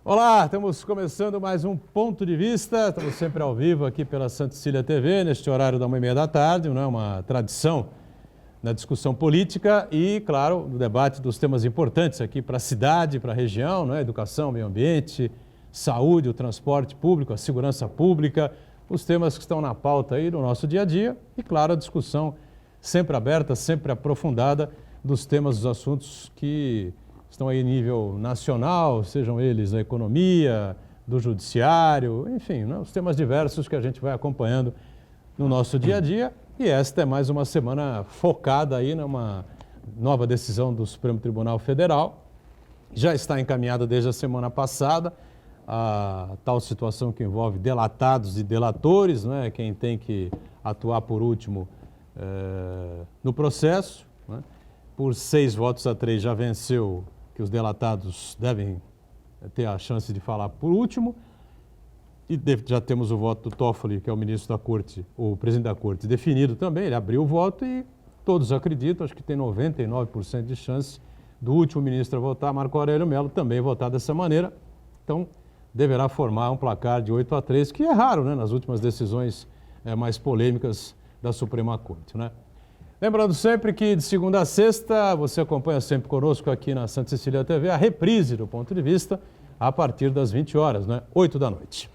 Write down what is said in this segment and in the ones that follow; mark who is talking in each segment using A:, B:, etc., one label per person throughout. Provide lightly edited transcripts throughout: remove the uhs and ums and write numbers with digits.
A: Olá, estamos começando mais um Ponto de Vista, estamos sempre ao vivo aqui pela Santa Cecília TV, neste horário da 1h30, não é uma tradição na discussão política e, claro, no debate dos temas importantes aqui para a cidade, para a região, não é? Educação, meio ambiente, saúde, o transporte público, a segurança pública, os temas que estão na pauta aí no nosso dia a dia e, claro, a discussão sempre aberta, sempre aprofundada dos temas, dos assuntos que estão aí em nível nacional, sejam eles a economia, do judiciário, enfim, né, os temas diversos que a gente vai acompanhando no nosso dia a dia. E esta é mais uma semana focada aí numa nova decisão do Supremo Tribunal Federal. Já está encaminhada desde a semana passada a tal situação que envolve delatados e delatores, né, quem tem que atuar por último no processo, né. Por 6 votos a 3 já venceu que os delatados devem ter a chance de falar por último. E já temos o voto do Toffoli, que é o ministro da Corte, o presidente da Corte, definido também. Ele abriu o voto e todos acreditam, acho que tem 99% de chance do último ministro a votar, Marco Aurélio Mello, também votar dessa maneira. Então, deverá formar um placar de 8-3, que é raro, né, nas últimas decisões mais polêmicas da Suprema Corte, né? Lembrando sempre que de segunda a sexta você acompanha sempre conosco aqui na Santa Cecília TV a reprise do Ponto de Vista a partir das 20 horas, né? 8 da noite.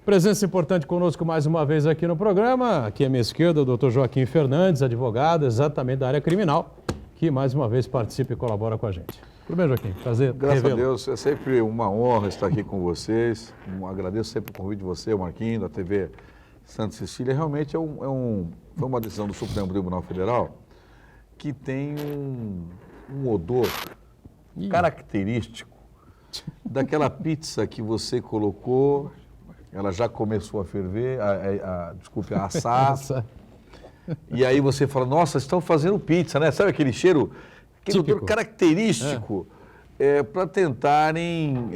A: Presença importante conosco mais uma vez aqui no programa. Aqui à minha esquerda o Dr. Joaquim Fernandes, advogado exatamente da área criminal, que mais uma vez participa e colabora com a gente. Tudo bem, Joaquim? Prazer.
B: Graças a Deus, é sempre uma honra estar aqui com vocês. Agradeço sempre o convite de você, o Marquinhos, da TV Santa Cecília. Realmente foi uma decisão do Supremo Tribunal Federal que tem um odor característico daquela pizza que você colocou, ela já começou a ferver, desculpe, a assar, e aí você fala, nossa, estão fazendo pizza, né? Sabe aquele cheiro, aquele odor característico para tentarem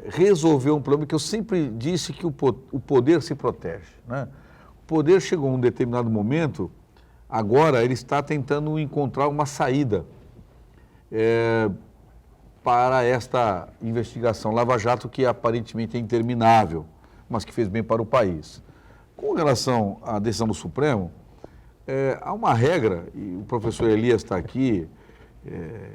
B: resolver um problema que eu sempre disse que o poder se protege, né? O poder chegou a um determinado momento, agora ele está tentando encontrar uma saída para esta investigação Lava Jato, que aparentemente é interminável, mas que fez bem para o país. Com relação à decisão do Supremo, há uma regra, e o professor Elias está aqui,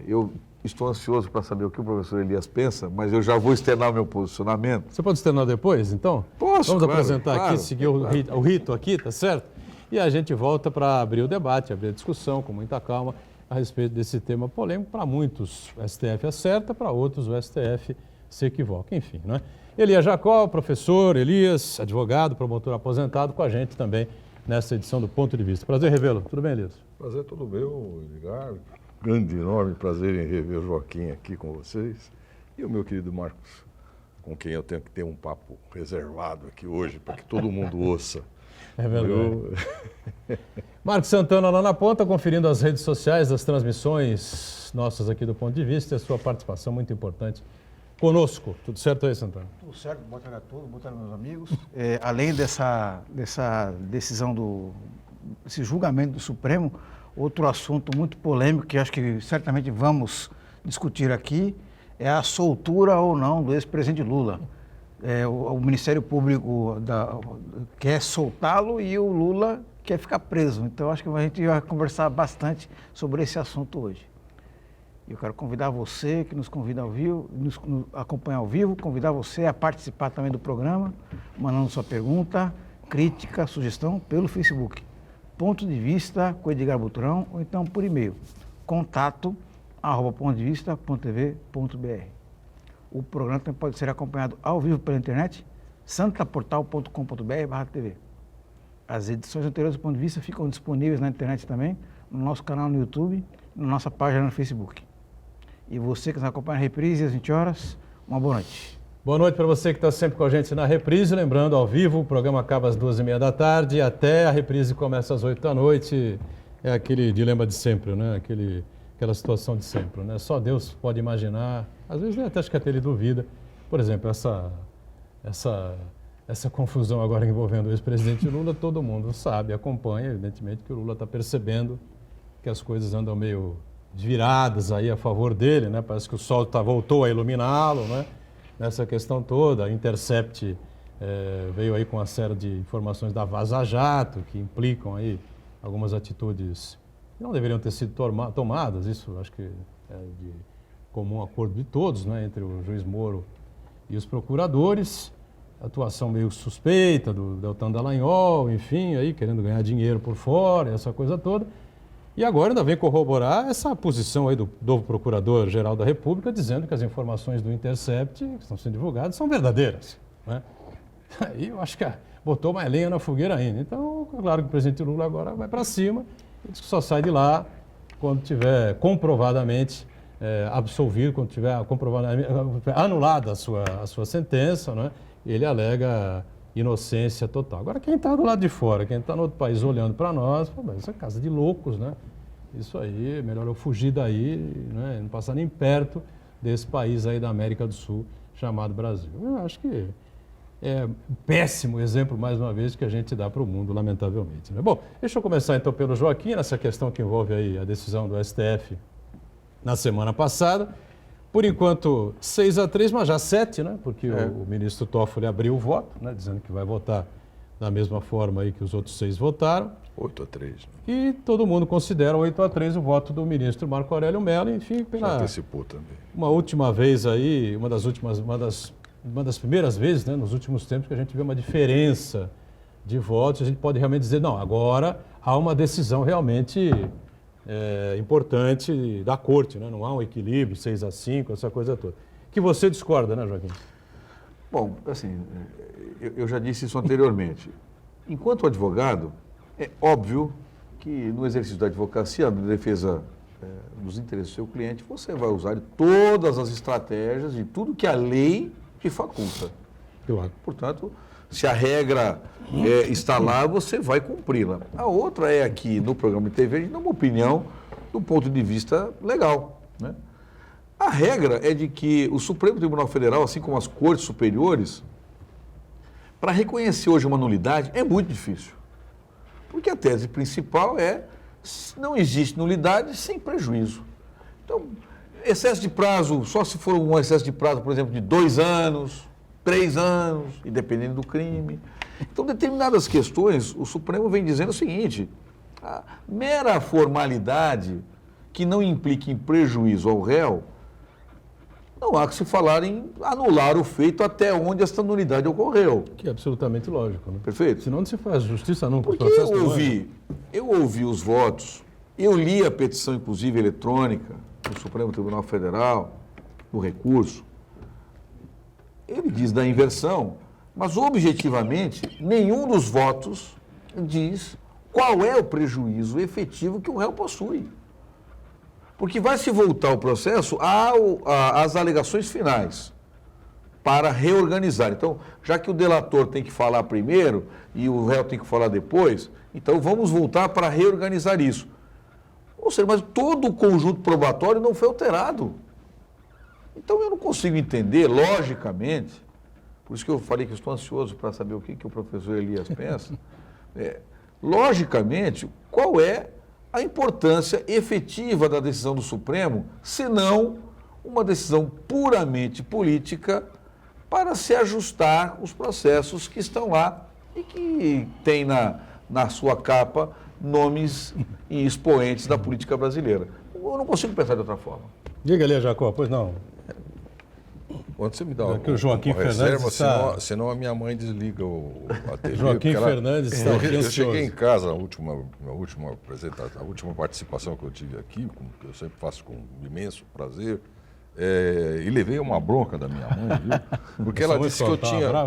B: eu estou ansioso para saber o que o professor Elias pensa, mas eu já vou externar o meu posicionamento.
A: Você pode externar depois, então?
B: Posso,
A: Vamos apresentar
B: claro,
A: aqui, seguir o rito aqui, tá certo? E a gente volta para abrir o debate, abrir a discussão com muita calma a respeito desse tema polêmico. Para muitos o STF acerta, para outros o STF se equivoca, enfim, não é? Elias Jacó, professor, Elias, advogado, promotor aposentado, com a gente também nessa edição do Ponto de Vista. Prazer revê-lo. Tudo bem, Elias?
C: Prazer todo meu, Edgar. Grande, enorme prazer em rever o Joaquim aqui com vocês. E o meu querido Marcos, com quem eu tenho que ter um papo reservado aqui hoje, para que todo mundo ouça.
A: É verdade. Marcos Santana lá na ponta, conferindo as redes sociais das transmissões nossas aqui do Ponto de Vista e a sua participação muito importante conosco. Tudo certo aí, Santana?
D: Tudo certo, boa tarde a todos, boa tarde meus amigos. Além dessa decisão desse julgamento do Supremo, outro assunto muito polêmico que acho que certamente vamos discutir aqui é a soltura ou não do ex-presidente Lula. O Ministério Público quer soltá-lo e o Lula quer ficar preso. Então acho que a gente vai conversar bastante sobre esse assunto hoje. Eu quero convidar você que nos convida ao vivo, nos acompanha ao vivo, convidar você a participar também do programa, mandando sua pergunta, crítica, sugestão pelo Facebook. Ponto de Vista com Edgar Butrão, ou então por e-mail, contato@pontodevista.tv.br. O programa também pode ser acompanhado ao vivo pela internet, santaportal.com.br/tv. As edições anteriores do Ponto de Vista ficam disponíveis na internet também, no nosso canal no YouTube, na nossa página no Facebook. E você que nos acompanha na reprise às 20 horas, uma boa noite.
A: Boa noite para você que está sempre com a gente na reprise. Lembrando, ao vivo, o programa acaba às 2h30 e até a reprise começa às 8 da noite. É aquele dilema de sempre, né? Aquela situação de sempre, né? Só Deus pode imaginar. Às vezes até acho que até ele duvida. Por exemplo, essa confusão agora envolvendo o ex-presidente Lula, todo mundo sabe, acompanha, evidentemente, que o Lula está percebendo que as coisas andam meio viradas aí a favor dele, né? Parece que o sol voltou a iluminá-lo, né? nessa questão toda. A Intercept veio aí com uma série de informações da Vaza Jato, que implicam aí algumas atitudes que não deveriam ter sido tomadas. Isso acho que é de comum acordo de todos, né, entre o juiz Moro e os procuradores. Atuação meio suspeita do Deltan Dallagnol, enfim, aí querendo ganhar dinheiro por fora, essa coisa toda. E agora ainda vem corroborar essa posição aí do novo Procurador-Geral da República, dizendo que as informações do Intercept, que estão sendo divulgadas, são verdadeiras, né? Aí eu acho que botou mais lenha na fogueira ainda. Então, claro que o presidente Lula agora vai para cima e diz que só sai de lá quando tiver comprovadamente absolvido, quando tiver comprovadamente anulada a sua sentença, né? Ele alega inocência total. Agora, quem está do lado de fora, quem está no outro país olhando para nós, fala, isso é casa de loucos, né? Isso aí, melhor eu fugir daí, né? Não passar nem perto desse país aí da América do Sul chamado Brasil. Eu acho que é um péssimo exemplo, mais uma vez, que a gente dá para o mundo, lamentavelmente, né? Bom, deixa eu começar então pelo Joaquim, nessa questão que envolve aí a decisão do STF na semana passada. Por enquanto, 6-3, mas já 7, né? Porque o ministro Toffoli abriu o voto, né? Dizendo que vai votar da mesma forma aí que os outros 6 votaram.
C: 8-3. Né?
A: E todo mundo considera 8-3 o voto do ministro Marco Aurélio Mello, enfim,
C: Já antecipou também.
A: Uma última vez aí, uma das primeiras vezes, né, nos últimos tempos, que a gente vê uma diferença de votos. A gente pode realmente dizer, não, agora há uma decisão realmente importante da corte, né? Não há um equilíbrio, 6-5, essa coisa toda. Que você discorda, né, Joaquim?
B: Bom, assim, eu já disse isso anteriormente. Enquanto advogado, é óbvio que no exercício da advocacia, na defesa dos interesses do seu cliente, você vai usar todas as estratégias de tudo que a lei te faculta.
A: Claro.
B: Portanto, se a regra está lá, você vai cumpri-la. A outra é aqui no programa de TV, a gente dá uma opinião do ponto de vista legal, né? A regra é de que o Supremo Tribunal Federal, assim como as cortes superiores, para reconhecer hoje uma nulidade é muito difícil. Porque a tese principal é não existe nulidade sem prejuízo. Então, excesso de prazo, só se for um excesso de prazo, por exemplo, de 2 anos, 3 anos, e dependendo do crime. Então, determinadas questões, o Supremo vem dizendo o seguinte: a mera formalidade que não implique em prejuízo ao réu, não há que se falar em anular o feito até onde esta nulidade ocorreu.
A: Que é absolutamente lógico, né?
B: Perfeito?
A: Senão não se faz justiça nunca.
B: Porque eu ouvi os votos, eu li a petição, inclusive, eletrônica do Supremo Tribunal Federal, do recurso. Ele diz da inversão, mas objetivamente nenhum dos votos diz qual é o prejuízo efetivo que o réu possui. Porque vai se voltar o processo às alegações finais para reorganizar. Então, já que o delator tem que falar primeiro e o réu tem que falar depois, então vamos voltar para reorganizar isso. Ou seja, mas todo o conjunto probatório não foi alterado. Então eu não consigo entender, logicamente, por isso que eu falei que estou ansioso para saber o que o professor Elias pensa, logicamente, qual é a importância efetiva da decisão do Supremo, senão uma decisão puramente política para se ajustar os processos que estão lá e que tem na sua capa nomes e expoentes da política brasileira. Eu não consigo pensar de outra forma.
A: Diga ali, Jacó, pois não.
C: Quando você me dá uma,
A: o Joaquim
C: uma
A: Fernandes
C: reserva,
A: está...
C: senão a minha mãe desliga a TV.
A: Joaquim Fernandes está
C: eu cheguei em casa, na última apresentação, a última participação que eu tive aqui, que eu sempre faço com imenso prazer, e levei uma bronca da minha mãe, viu? Porque ela disse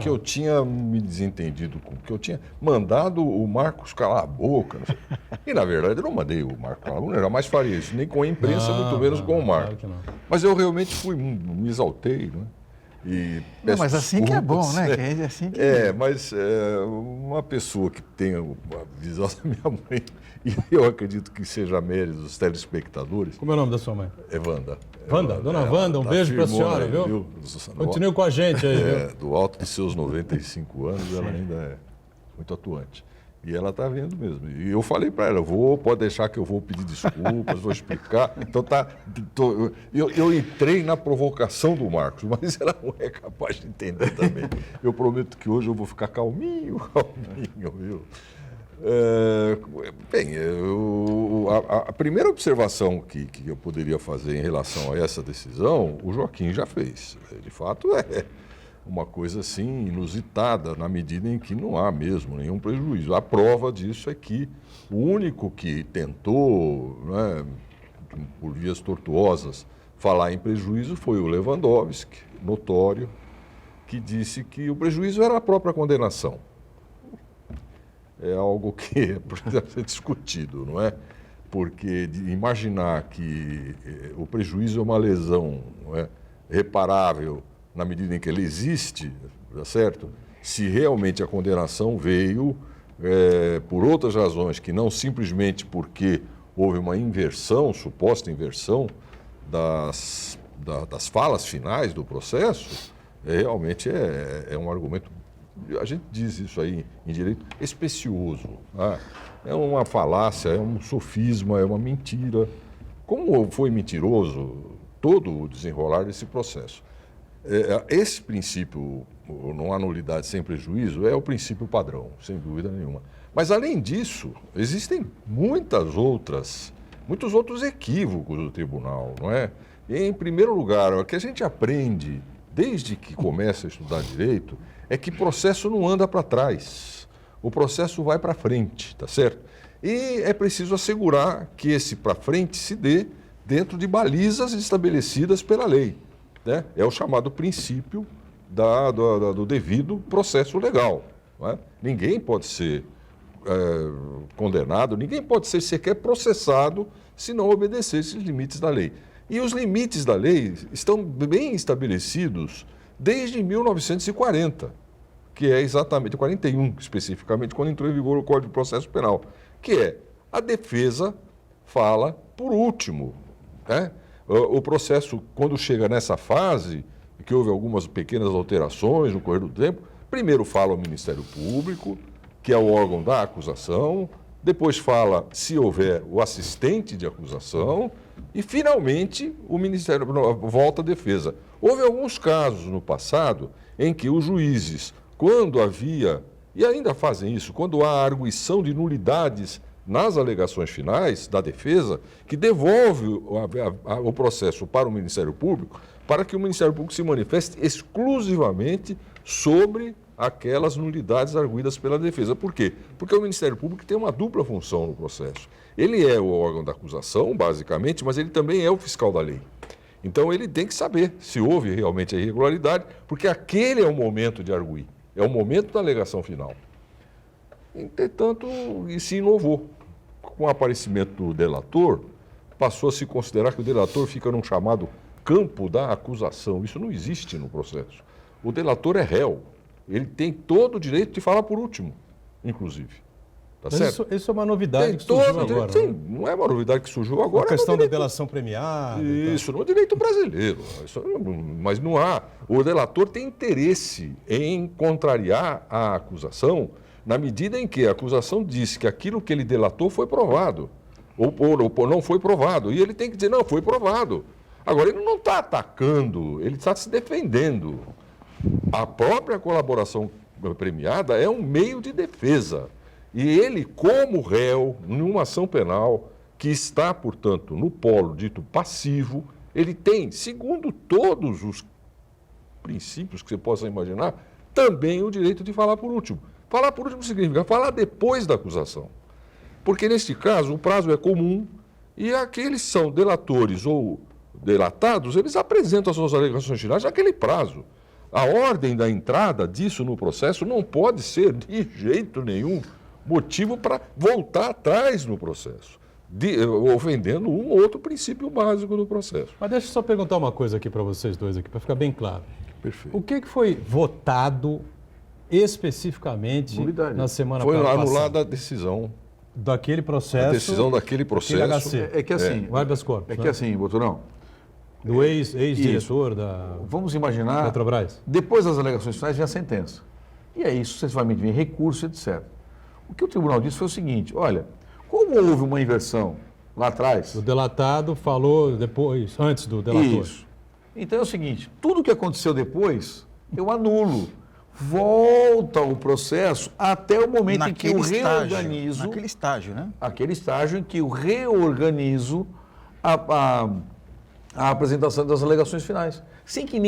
C: que eu tinha me desentendido, que eu tinha mandado o Marcos calar a boca. Não sei. E, na verdade, eu não mandei o Marcos calar a boca, eu jamais faria isso, nem com a imprensa, muito menos com o Marcos.
A: Claro.
C: Mas eu realmente me exaltei, né? E
D: não, mas assim que é bom,
C: desculpas,
D: né? Que é assim que...
C: mas uma pessoa que tem a visão da minha mãe, e eu acredito que seja mérito dos telespectadores.
A: Como é o nome da sua mãe?
C: É Wanda.
A: Wanda, dona Wanda, um beijo para a senhora, viu? Continue com a gente aí, viu?
C: Do alto de seus 95 anos, ela ainda é muito atuante. E ela está vendo mesmo. E eu falei para ela, pode deixar que eu vou pedir desculpas, vou explicar. Então eu entrei na provocação do Marcos, mas ela não é capaz de entender também. Eu prometo que hoje eu vou ficar calminho, viu? A primeira observação que eu poderia fazer em relação a essa decisão, o Joaquim já fez. De fato, é uma coisa assim inusitada, na medida em que não há mesmo nenhum prejuízo. A prova disso é que o único que tentou, né, por vias tortuosas, falar em prejuízo foi o Lewandowski, notório, que disse que o prejuízo era a própria condenação. É algo que precisa ser discutido, não é? Porque imaginar que o prejuízo é uma lesão, não é, reparável na medida em que ele existe, tá certo? Se realmente a condenação veio por outras razões, que não simplesmente porque houve uma inversão, suposta inversão das falas finais do processo, realmente é um argumento, a gente diz isso aí em direito, especioso. Tá? É uma falácia, é um sofisma, é uma mentira. Como foi mentiroso todo o desenrolar desse processo? Esse princípio, não há nulidade sem prejuízo, é o princípio padrão, sem dúvida nenhuma. Mas, além disso, existem muitos outros equívocos do tribunal, não é? E, em primeiro lugar, o que a gente aprende desde que começa a estudar direito é que processo não anda para trás, o processo vai para frente, tá certo? E é preciso assegurar que esse para frente se dê dentro de balizas estabelecidas pela lei. Né? É o chamado princípio do devido processo legal. Não é? Ninguém pode ser condenado, ninguém pode ser sequer processado se não obedecer esses limites da lei. E os limites da lei estão bem estabelecidos desde 1940, que é exatamente 41, especificamente, quando entrou em vigor o Código de Processo Penal, que é a defesa fala por último, né? O processo, quando chega nessa fase, que houve algumas pequenas alterações no correr do tempo, primeiro fala o Ministério Público, que é o órgão da acusação, depois fala, se houver, o assistente de acusação e, finalmente, o Ministério volta à defesa. Houve alguns casos no passado em que os juízes, quando havia, e ainda fazem isso, quando há arguição de nulidades nas alegações finais da defesa, que devolve o processo para o Ministério Público, para que o Ministério Público se manifeste exclusivamente sobre aquelas nulidades arguidas pela defesa. Por quê? Porque o Ministério Público tem uma dupla função no processo. Ele é o órgão da acusação, basicamente, mas ele também é o fiscal da lei. Então ele tem que saber se houve realmente a irregularidade, porque aquele é o momento de arguir, é o momento da alegação final. Entretanto, isso se inovou. Com o aparecimento do delator, passou a se considerar que o delator fica num chamado campo da acusação. Isso não existe no processo. O delator é réu. Ele tem todo o direito de falar por último, inclusive. Tá
A: Mas
C: certo?
A: Isso é uma novidade que surgiu agora.
C: Sim,
A: né?
C: não é uma novidade que surgiu agora.
A: A questão da delação premiada.
C: Isso, no direito brasileiro. Mas não há. O delator tem interesse em contrariar a acusação na medida em que a acusação diz que aquilo que ele delatou foi provado, ou não foi provado. E ele tem que dizer, não, foi provado. Agora, ele não está atacando, ele está se defendendo. A própria colaboração premiada é um meio de defesa. E ele, como réu, numa ação penal, que está, portanto, no polo dito passivo, ele tem, segundo todos os princípios que você possa imaginar, também o direito de falar por último. Falar por último significa falar depois da acusação. Porque, neste caso, o prazo é comum e aqueles são delatores ou delatados, eles apresentam as suas alegações finais naquele prazo. A ordem da entrada disso no processo não pode ser, de jeito nenhum, motivo para voltar atrás no processo, ofendendo um ou outro princípio básico do processo.
A: Mas deixa eu só perguntar uma coisa aqui para vocês dois, aqui, para ficar bem claro.
C: Perfeito.
A: O que foi votado especificamente na semana
C: passada? Foi
A: anulada
C: a decisão.
A: Daquele processo.
C: A decisão daquele processo.
A: HC.
B: É que assim.
A: O habeas corpus.
B: É que assim, Boturão.
A: Do ex-diretor da
B: Vamos imaginar.
A: Petrobras.
B: Depois das alegações finais vem a sentença. E é isso, sucessivamente vem recurso, etc. O que o tribunal disse foi o seguinte, olha, como houve uma inversão lá atrás...
A: O delatado falou depois, antes do delator.
B: Isso. Então é o seguinte, tudo que aconteceu depois, eu anulo. Volta o processo até o momento em que eu reorganizo...
D: Naquele estágio, né?
B: Aquele estágio em que eu reorganizo a apresentação das alegações finais. Sem que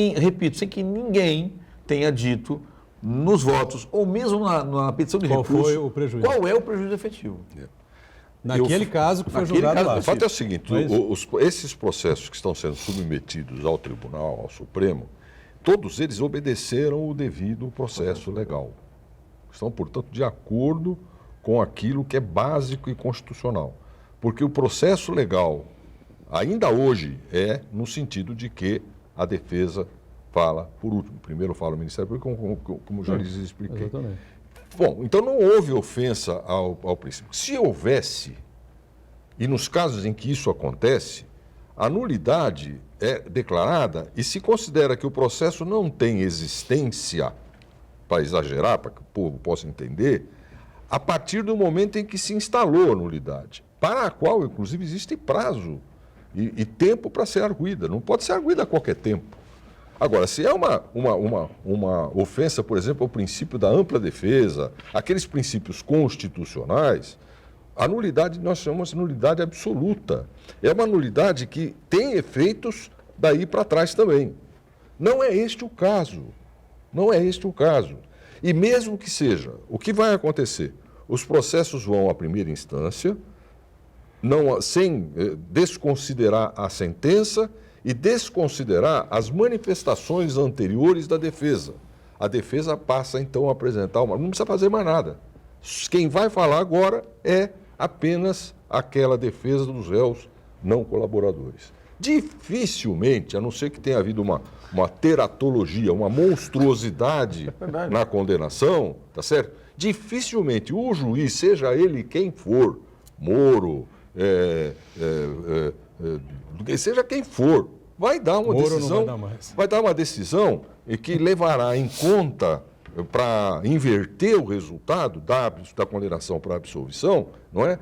B: ninguém tenha dito nos votos, ou mesmo na petição de recurso,
A: qual foi o prejuízo.
B: Qual é o prejuízo efetivo.
A: Naquele caso que foi julgado lá.
C: O fato é o seguinte, esses processos que estão sendo submetidos ao tribunal, ao Supremo, todos eles obedeceram o devido processo legal. Estão, portanto, de acordo com aquilo que é básico e constitucional. Porque o processo legal, ainda hoje, é no sentido de que a defesa fala por último. Primeiro fala o Ministério Público, como já lhes expliquei.
A: Exatamente.
C: Bom, então não houve ofensa ao princípio. Se houvesse, e nos casos em que isso acontece, a nulidade é declarada e se considera que o processo não tem existência, para exagerar, para que o povo possa entender, a partir do momento em que se instalou a nulidade, para a qual, inclusive, existe prazo e tempo para ser arguida. Não pode ser arguida a qualquer tempo. Agora, se é uma ofensa, por exemplo, ao princípio da ampla defesa, aqueles princípios constitucionais, a nulidade nós chamamos de nulidade absoluta. É uma nulidade que tem efeitos daí para trás também. Não é este o caso. Não é este o caso. E mesmo que seja, o que vai acontecer? Os processos vão à primeira instância, sem desconsiderar a sentença e desconsiderar as manifestações anteriores da defesa. A defesa passa, então, a apresentar não precisa fazer mais nada. Quem vai falar agora é apenas aquela defesa dos réus não colaboradores. Dificilmente, a não ser que tenha havido uma teratologia, uma monstruosidade na condenação, tá certo? Dificilmente o juiz, seja ele quem for, Moro, seja quem for, vai dar uma decisão, vai dar uma decisão que levará em conta para inverter o resultado da condenação para a absolvição, não é?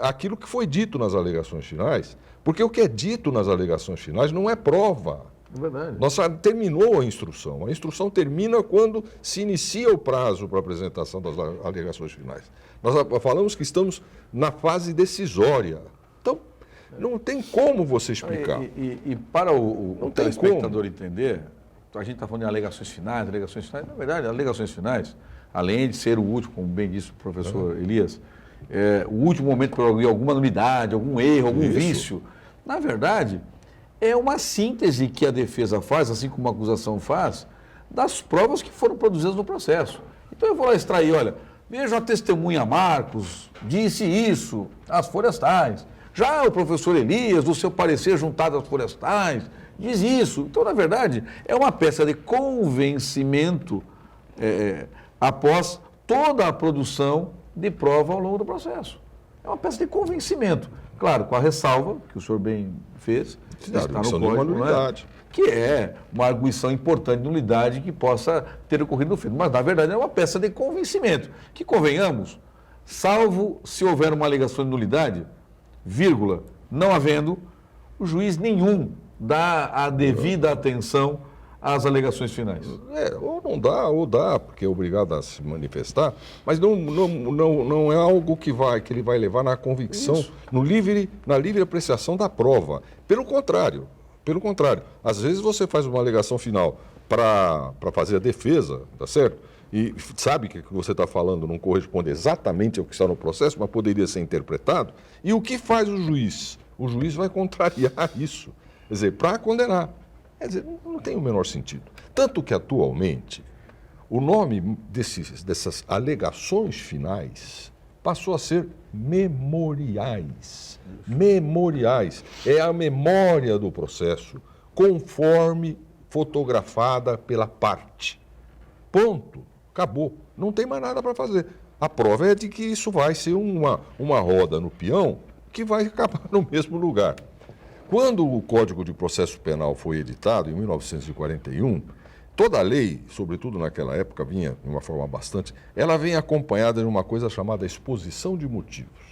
C: Aquilo que foi dito nas alegações finais, porque o que é dito nas alegações finais não é prova.
B: É verdade.
C: Terminou a instrução. A instrução termina quando se inicia o prazo para a apresentação das alegações finais. Nós falamos que estamos na fase decisória. Então, não tem como você explicar.
B: E para o telespectador entender, a gente está falando de alegações finais, na verdade, alegações finais, além de ser o último, como bem disse o professor Elias, o último momento para alguma nulidade, algum erro, algum vício, na verdade, é uma síntese que a defesa faz, assim como a acusação faz, das provas que foram produzidas no processo. Então eu vou lá extrair, olha, veja a testemunha Marcos, disse isso, as folhas tais. Já o professor Elias, do seu parecer juntado às folhas tais, diz isso. Então, na verdade, é uma peça de convencimento após toda a produção de prova ao longo do processo. É uma peça de convencimento. Claro, com a ressalva, que o senhor bem fez, está no código, que é uma arguição importante de nulidade que possa ter ocorrido no fim. Mas, na verdade, é uma peça de convencimento. Que, convenhamos, salvo se houver uma alegação de nulidade, vírgula, não havendo, o juiz nenhum dá a devida atenção às alegações finais.
C: Ou não dá, ou dá, porque é obrigado a se manifestar, mas não é algo que ele vai levar na convicção, na livre apreciação da prova. Pelo contrário, às vezes você faz uma alegação final para fazer a defesa, tá certo? E sabe que o que você está falando não corresponde exatamente ao que está no processo, mas poderia ser interpretado. E o que faz o juiz? O juiz vai contrariar isso, quer dizer, para condenar. Quer dizer, não tem o menor sentido. Tanto que, atualmente, o nome dessas alegações finais passou a ser memoriais. Memoriais. É a memória do processo, conforme fotografada pela parte. Ponto. Acabou. Não tem mais nada para fazer. A prova é de que isso vai ser uma roda no peão que vai acabar no mesmo lugar. Quando o Código de Processo Penal foi editado, em 1941, Toda lei, sobretudo naquela época, vinha de uma forma bastante... Ela vem acompanhada de uma coisa chamada exposição de motivos.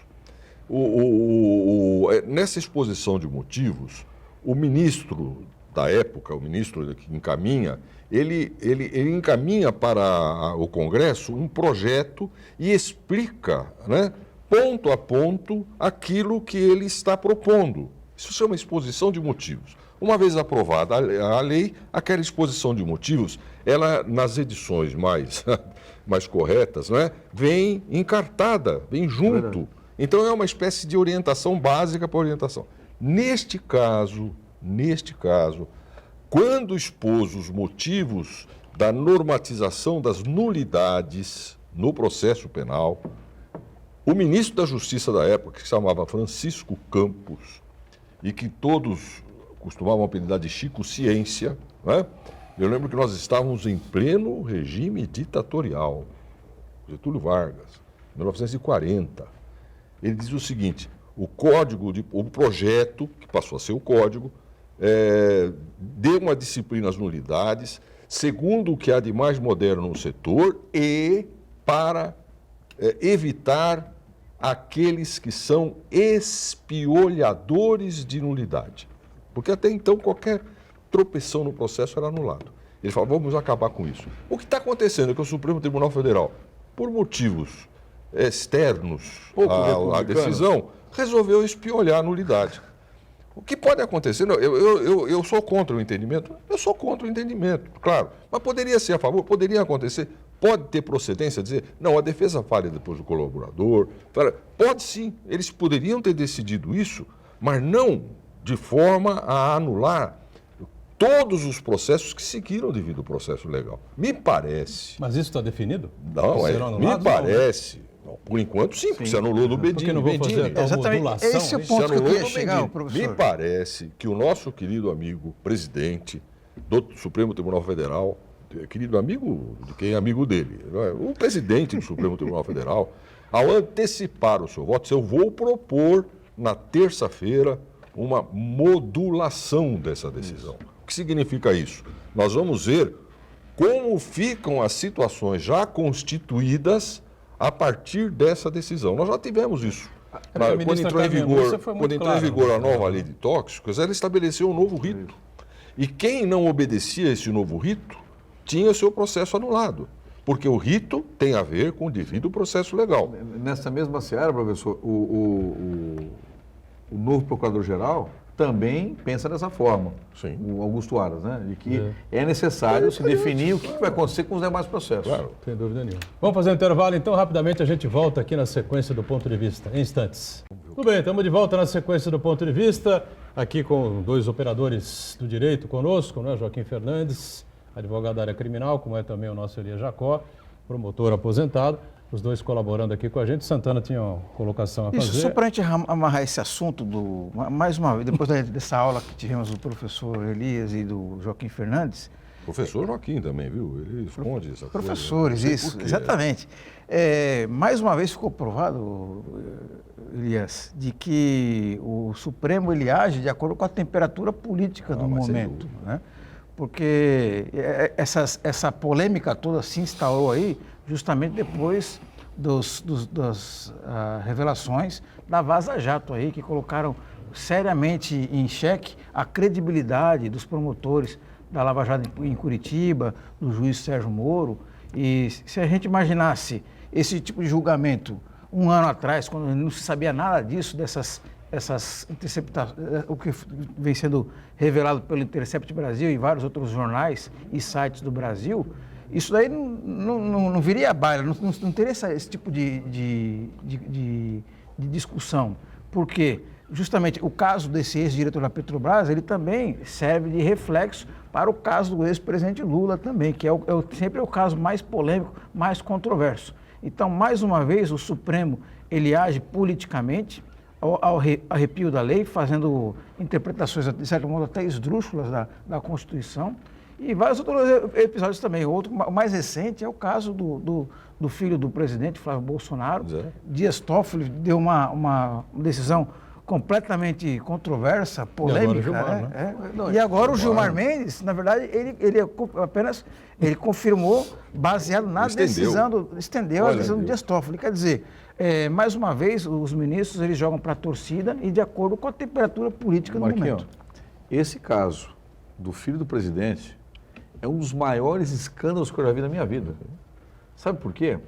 C: Nessa exposição de motivos, o ministro da época, o ministro que encaminha, ele encaminha para o Congresso um projeto e explica, né, ponto a ponto aquilo que ele está propondo. Isso se chama exposição de motivos. Uma vez aprovada a lei, aquela exposição de motivos, ela, nas edições mais corretas, né, vem encartada, vem junto. Então é uma espécie de orientação básica para orientação. Neste caso, quando expôs os motivos da normatização das nulidades no processo penal, o ministro da Justiça da época, que se chamava Francisco Campos, e que todos costumavam apelidar de Chico Ciência, né? Eu lembro que nós estávamos em pleno regime ditatorial, Getúlio Vargas, 1940. Ele diz o seguinte: o projeto, que passou a ser o código, deu uma disciplina às nulidades, segundo o que há de mais moderno no setor e para evitar aqueles que são espiolhadores de nulidade. Porque até então qualquer tropeção no processo era anulado. Ele fala, vamos acabar com isso. O que está acontecendo é que o Supremo Tribunal Federal, por motivos externos à decisão, resolveu espiolhar a nulidade. O que pode acontecer? Não, eu sou contra o entendimento? Eu sou contra o entendimento, claro. Mas poderia ser a favor? Poderia acontecer? Pode ter procedência dizer, não, a defesa falha depois do colaborador. Pode sim, eles poderiam ter decidido isso, mas não de forma a anular todos os processos que seguiram devido ao processo legal. Me parece...
A: Mas isso está definido?
C: Não, me parece... Por enquanto, sim, porque se anulou do Bedini.
A: Porque não vou fazer tal modulação.
D: Esse é o ponto que eu queria chegar, professor.
C: Me parece que o nosso querido amigo presidente do Supremo Tribunal Federal, querido amigo de quem é amigo dele, o presidente do Supremo Tribunal Federal, ao antecipar o seu voto, eu vou propor na terça-feira uma modulação dessa decisão. O que significa isso? Nós vamos ver como ficam as situações já constituídas a partir dessa decisão. Nós já tivemos isso. Quando entrou em vigor a nova lei de tóxicos, ela estabeleceu um novo rito. E quem não obedecia a esse novo rito tinha seu processo anulado. Porque o rito tem a ver com o devido processo legal.
B: Nessa mesma seara, professor, o novo procurador-geral também pensa dessa forma,
C: sim,
B: o Augusto Aras, né? De que é necessário se definir o que vai acontecer com os demais processos.
A: Claro, sem dúvida nenhuma. Vamos fazer um intervalo, então, rapidamente a gente volta aqui na sequência do Ponto de Vista, em instantes. Tudo bem, estamos de volta na sequência do Ponto de Vista, aqui com dois operadores do direito conosco, né? Joaquim Fernandes, advogado da área criminal, como é também o nosso Elias Jacó, promotor aposentado. Os dois colaborando aqui com a gente. Santana tinha uma colocação a fazer.
D: Isso, só para a gente amarrar esse assunto, mais uma vez, depois dessa aula que tivemos do professor Elias e do Joaquim Fernandes.
C: Professor Joaquim também, viu? Ele esconde essa
D: professores, coisa. Isso, exatamente. Mais uma vez ficou provado, Elias, de que o Supremo ele age de acordo com a temperatura política do momento, né? Porque essa polêmica toda se instaurou aí justamente depois das revelações da Vaza Jato aí, que colocaram seriamente em xeque a credibilidade dos promotores da Lava Jato em Curitiba, do juiz Sérgio Moro. E se a gente imaginasse esse tipo de julgamento um ano atrás, quando não se sabia nada disso, essas interceptações, o que vem sendo revelado pelo Intercept Brasil e vários outros jornais e sites do Brasil, isso daí não viria à baila, não teria esse tipo de discussão. Porque justamente o caso desse ex-diretor da Petrobras, ele também serve de reflexo para o caso do ex-presidente Lula também, que sempre é o caso mais polêmico, mais controverso. Então, mais uma vez, o Supremo ele age politicamente, ao arrepio da lei, fazendo interpretações, de certo modo, até esdrúxulas da Constituição, e vários outros episódios também. O mais recente é o caso do filho do presidente, Flávio Bolsonaro. Dias Toffoli deu uma decisão completamente controversa, polêmica.
A: Gilmar,
D: né?
B: Não,
D: E agora o
B: Gilmar.
D: Gilmar Mendes, na verdade, ele apenas confirmou, baseado na decisão, estendeu a decisão do Dias Toffoli. Quer dizer, mais uma vez, os ministros eles jogam para a torcida e de acordo com a temperatura política do momento.
B: Esse caso do filho do presidente é um dos maiores escândalos que eu já vi na minha vida. Sabe por quê?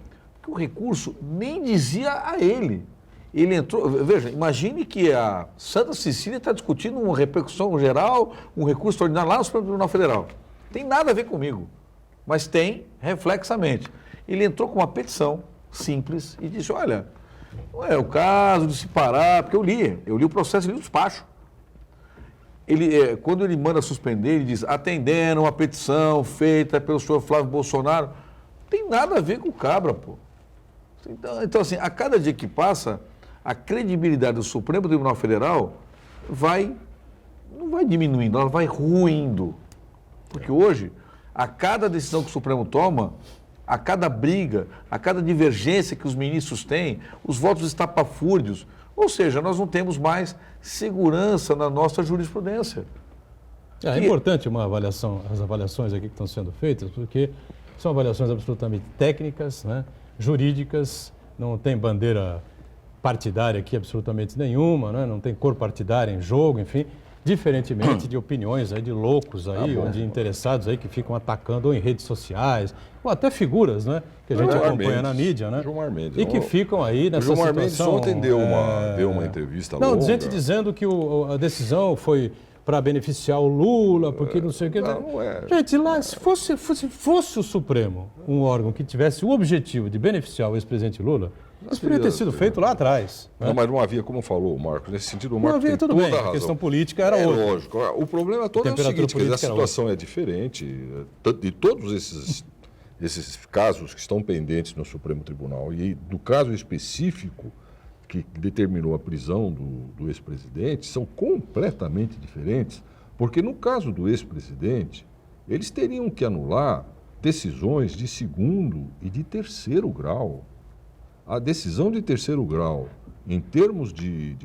B: Porque o recurso nem dizia a ele. Ele entrou, veja, imagine que a Santa Cecília está discutindo uma repercussão geral, um recurso extraordinário lá no Supremo Tribunal Federal. Tem nada a ver comigo, mas tem reflexamente. Ele entrou com uma petição simples e disse, olha, não é o caso de se parar, porque eu li o processo, eu li o despacho. Quando ele manda suspender, ele diz, atendendo uma petição feita pelo senhor Flávio Bolsonaro, não tem nada a ver com o Cabra, pô. Então, assim, a cada dia que passa, a credibilidade do Supremo Tribunal Federal não vai diminuindo, ela vai ruindo. Porque hoje, a cada decisão que o Supremo toma, a cada briga, a cada divergência que os ministros têm, os votos estapafúrdios, ou seja, nós não temos mais segurança na nossa jurisprudência.
A: É importante as avaliações aqui que estão sendo feitas, porque são avaliações absolutamente técnicas, né, jurídicas, não tem bandeira partidária aqui absolutamente nenhuma, né, não tem cor partidária em jogo, enfim, diferentemente de opiniões aí de loucos aí, ou de interessados aí que ficam atacando ou em redes sociais, ou até figuras, né, que a gente acompanha na mídia, né,
C: Gilmar Mendes,
A: e que ficam aí nessa situação.
C: Gilmar Mendes ontem deu uma entrevista longa.
A: Não, gente dizendo que a decisão foi para beneficiar o Lula, porque não sei o que.
C: Não é.
A: Gente, lá, se fosse o Supremo um órgão que tivesse o objetivo de beneficiar o ex-presidente Lula, isso poderia ter sido feito lá atrás. Né?
C: Não, mas não havia, como falou o Marcos, nesse sentido o
A: Não
C: Marcos
A: havia,
C: tem
A: tudo
C: toda
A: bem,
C: a
A: a
C: razão.
A: questão política era outra.
C: Lógico. O problema todo é o seguinte, quer dizer, a situação é diferente de todos esses casos que estão pendentes no Supremo Tribunal e do caso específico que determinou a prisão do ex-presidente são completamente diferentes, porque no caso do ex-presidente, eles teriam que anular decisões de segundo e de terceiro grau. A decisão de terceiro grau, em termos de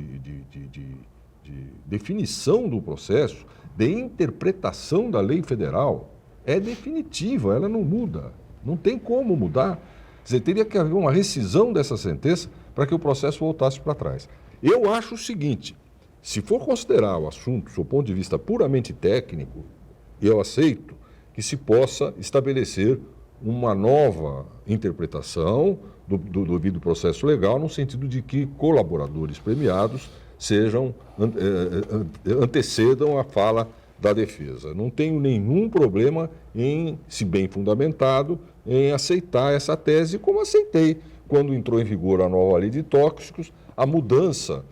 C: definição do processo, de interpretação da lei federal, é definitiva, ela não muda. Não tem como mudar. Você teria que haver uma rescisão dessa sentença para que o processo voltasse para trás. Eu acho o seguinte, se for considerar o assunto, do ponto de vista puramente técnico, eu aceito que se possa estabelecer uma nova interpretação do devido processo legal, no sentido de que colaboradores premiados antecedam a fala da defesa. Não tenho nenhum problema em, se bem fundamentado, em aceitar essa tese, como aceitei quando entrou em vigor a nova lei de tóxicos, a mudança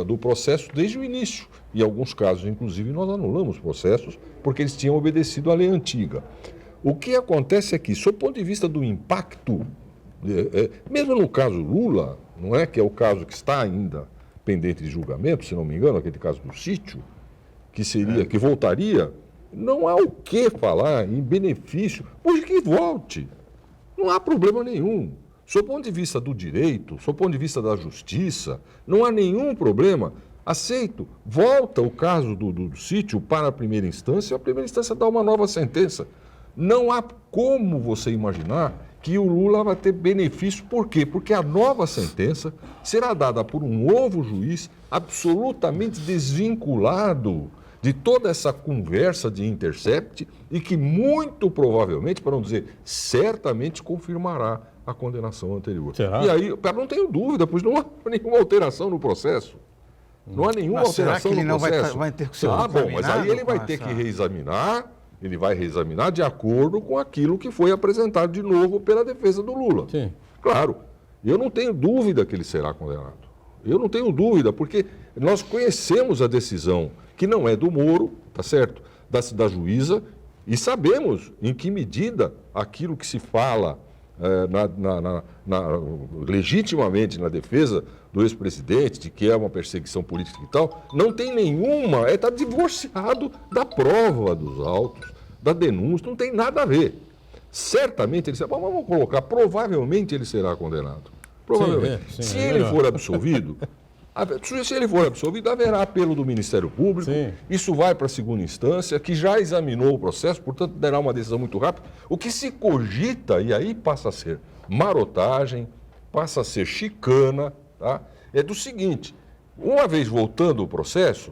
C: do processo desde o início. Em alguns casos, inclusive, nós anulamos processos porque eles tinham obedecido à lei antiga. O que acontece é que, sob o ponto de vista do impacto, mesmo no caso Lula, não é, que é o caso que está ainda pendente de julgamento, se não me engano, aquele caso do sítio, que voltaria, não há o que falar em benefício, porque que volte. Não há problema nenhum. Sob o ponto de vista do direito, sob o ponto de vista da justiça, não há nenhum problema. Aceito. Volta o caso do sítio para a primeira instância dá uma nova sentença. Não há como você imaginar que o Lula vai ter benefício. Por quê? Porque a nova sentença será dada por um novo juiz absolutamente desvinculado de toda essa conversa de intercept e que muito provavelmente, para não dizer certamente, confirmará a condenação anterior.
A: Será?
C: E aí, não tenho dúvida, pois não há nenhuma alteração no processo. Não há nenhuma alteração no processo.
D: Será que ele não vai ter que ser
C: bom, mas aí ele vai ter que reexaminar, ele vai reexaminar de acordo com aquilo que foi apresentado de novo pela defesa do Lula.
A: Sim.
C: Claro, eu não tenho dúvida que ele será condenado. Eu não tenho dúvida, porque nós conhecemos a decisão, que não é do Moro, tá certo? Da juíza, e sabemos em que medida aquilo que se fala legitimamente na defesa do ex-presidente, de que é uma perseguição política e tal, não tem nenhuma, está divorciado da prova dos autos, da denúncia, não tem nada a ver. Certamente ele será, vamos colocar, provavelmente ele será condenado. Provavelmente.
A: Sim,
C: Se ele for absolvido, Se ele for absolvido, haverá apelo do Ministério Público.
A: Sim.
C: Isso vai para a segunda instância, que já examinou o processo, portanto, dará uma decisão muito rápida. O que se cogita, e aí passa a ser marotagem, passa a ser chicana, tá? É do seguinte: uma vez voltando o processo,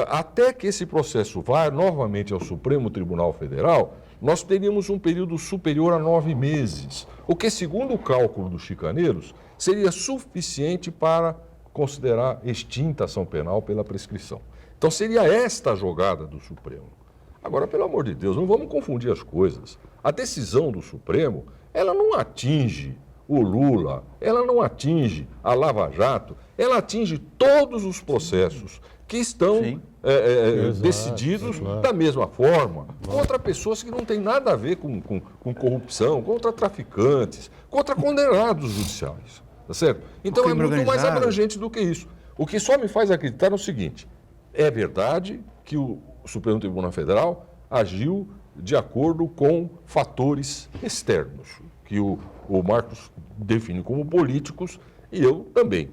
C: até que esse processo vá novamente ao Supremo Tribunal Federal, nós teríamos um período superior a 9 meses, o que, segundo o cálculo dos chicaneiros, seria suficiente para considerar extinta a ação penal pela prescrição. Então seria esta a jogada do Supremo. Agora, pelo amor de Deus, não vamos confundir as coisas. A decisão do Supremo, ela não atinge o Lula, ela não atinge a Lava Jato, ela atinge todos os processos que estão decididos da mesma forma, contra pessoas que não têm nada a ver com corrupção, contra traficantes, contra condenados judiciais. Tá certo? Então é muito mais abrangente do que isso. O que só me faz acreditar é o seguinte: é verdade que o Supremo Tribunal Federal agiu de acordo com fatores externos, que o Marcos define como políticos, e eu também.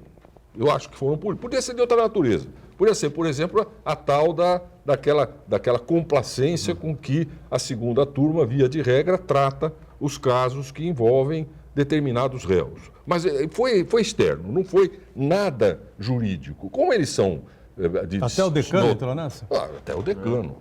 C: Eu acho que foram políticos. Podia ser de outra natureza. Podia ser, por exemplo, a tal daquela complacência com que a segunda turma, via de regra, trata os casos que envolvem determinados réus. Mas foi externo, não foi nada jurídico. Como eles são...
A: Até o decano entrou nessa?
C: Até o decano.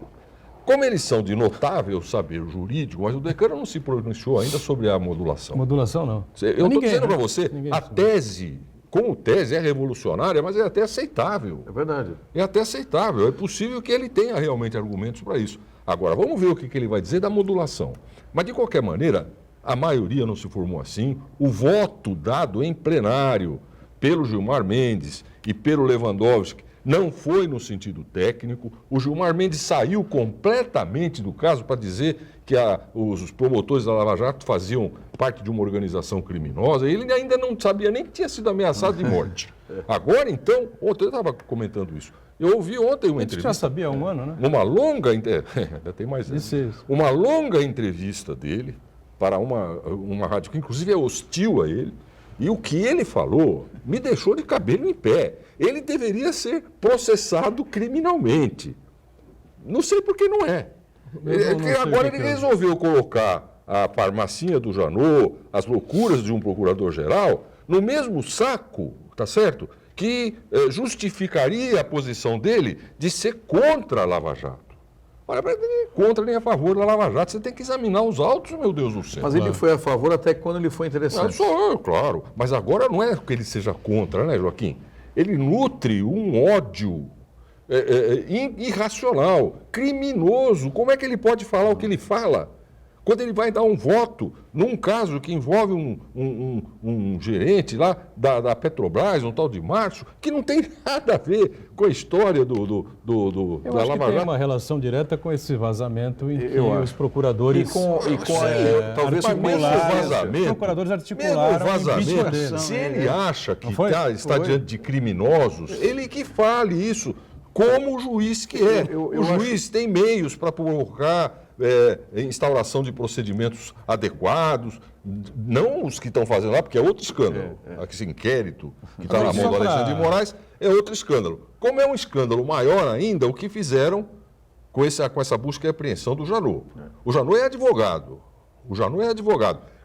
C: Como eles são de notável saber jurídico, mas o decano não se pronunciou ainda sobre a modulação.
A: Modulação, não.
C: Eu estou dizendo para você, a tese, como tese, é revolucionária, mas é até aceitável.
B: É verdade.
C: É até aceitável. É possível que ele tenha realmente argumentos para isso. Agora, vamos ver o que ele vai dizer da modulação. Mas, de qualquer maneira, a maioria não se formou assim. O voto dado em plenário pelo Gilmar Mendes e pelo Lewandowski não foi no sentido técnico. O Gilmar Mendes saiu completamente do caso para dizer que os promotores da Lava Jato faziam parte de uma organização criminosa. Ele ainda não sabia nem que tinha sido ameaçado de morte. Agora, então, ontem eu estava comentando isso. Eu ouvi ontem uma entrevista.
A: Já sabia há um ano, né?
C: Uma longa... ainda tem mais anos. Uma longa entrevista dele para uma rádio que, inclusive, é hostil a ele. E o que ele falou me deixou de cabelo em pé. Ele deveria ser processado criminalmente. Não sei por que não é. Agora ele resolveu colocar a farmacinha do Janot, as loucuras de um procurador-geral, no mesmo saco, tá certo? Que justificaria a posição dele de ser contra a Lava Jato. Olha, não é nem contra nem a favor da Lava Jato. Você tem que examinar os autos, meu Deus do céu.
B: Mas ele foi a favor até quando ele foi interessante.
C: Claro. Mas agora não é que ele seja contra, né, Joaquim? Ele nutre um ódio irracional, criminoso. Como é que ele pode falar o que ele fala? Quando ele vai dar um voto num caso que envolve um gerente lá da Petrobras, um tal de Márcio, que não tem nada a ver com a história da Lava Jato.
A: Tem uma relação direta com esse vazamento em que os procuradores...
B: talvez
C: com mesmo vazamento...
A: Os procuradores articularam
C: mesmo vazamento, se ele acha que está diante de criminosos, ele que fale isso, como o juiz que é. O juiz tem meios para provocar... instauração de procedimentos adequados, não os que estão fazendo lá, porque é outro escândalo. Esse inquérito que está na mão do Alexandre de Moraes é outro escândalo. Como é um escândalo maior ainda, o que fizeram com essa busca e apreensão do Janot. O Janot é advogado.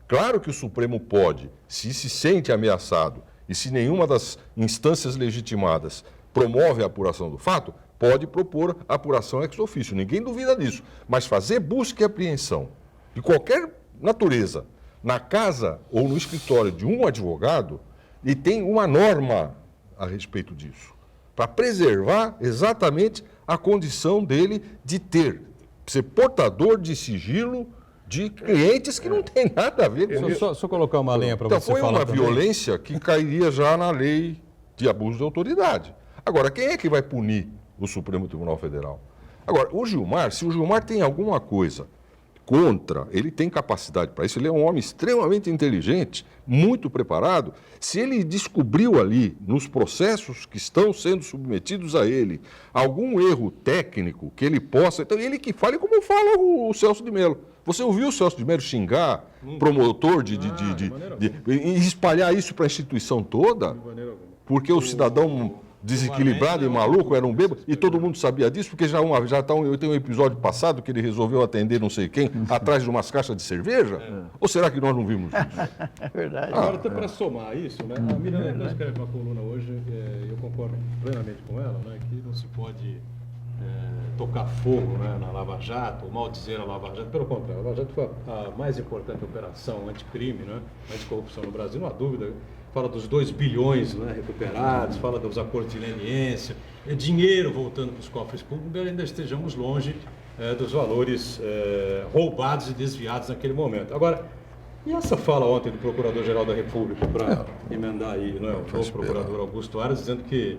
C: Claro que o Supremo pode, se sente ameaçado e se nenhuma das instâncias legitimadas promove a apuração do fato, pode propor apuração ex officio, ninguém duvida disso. Mas fazer busca e apreensão de qualquer natureza na casa ou no escritório de um advogado, e tem uma norma a respeito disso, para preservar exatamente a condição dele de ser portador de sigilo de clientes que não tem nada a ver com isso.
A: Só colocar uma linha para
C: então,
A: você
C: falar. Então, foi uma
A: também.
C: violência que cairia já na lei de abuso de autoridade. Agora, quem é que vai punir o Supremo Tribunal Federal? Agora, se o Gilmar tem alguma coisa contra, ele tem capacidade para isso, ele é um homem extremamente inteligente, muito preparado, se ele descobriu ali, nos processos que estão sendo submetidos a ele, algum erro técnico que ele possa, então ele que fale como fala o Celso de Mello. Você ouviu o Celso de Mello xingar promotor e espalhar isso para a instituição toda? Porque o cidadão desequilibrado e maluco, era um bêbado, e todo mundo sabia disso, porque tem um episódio passado que ele resolveu atender não sei quem atrás de umas caixas de cerveja? Ou será que nós não vimos isso?
D: É verdade.
A: Agora, até para somar isso, né, a Miranda escreve uma coluna hoje, eu concordo plenamente com ela, né, que não se pode tocar fogo, né, na Lava Jato, ou maldizer a Lava Jato. Pelo contrário, a Lava Jato foi a mais importante operação anticrime, né, anticorrupção no Brasil, não há dúvida. Fala dos 2 bilhões, né, recuperados, fala dos acordos de leniência, dinheiro voltando para os cofres públicos, ainda estejamos longe dos valores roubados e desviados naquele momento. Agora, e essa fala ontem do Procurador-Geral da República, para emendar aí, né, o novo Procurador Augusto Aras, dizendo que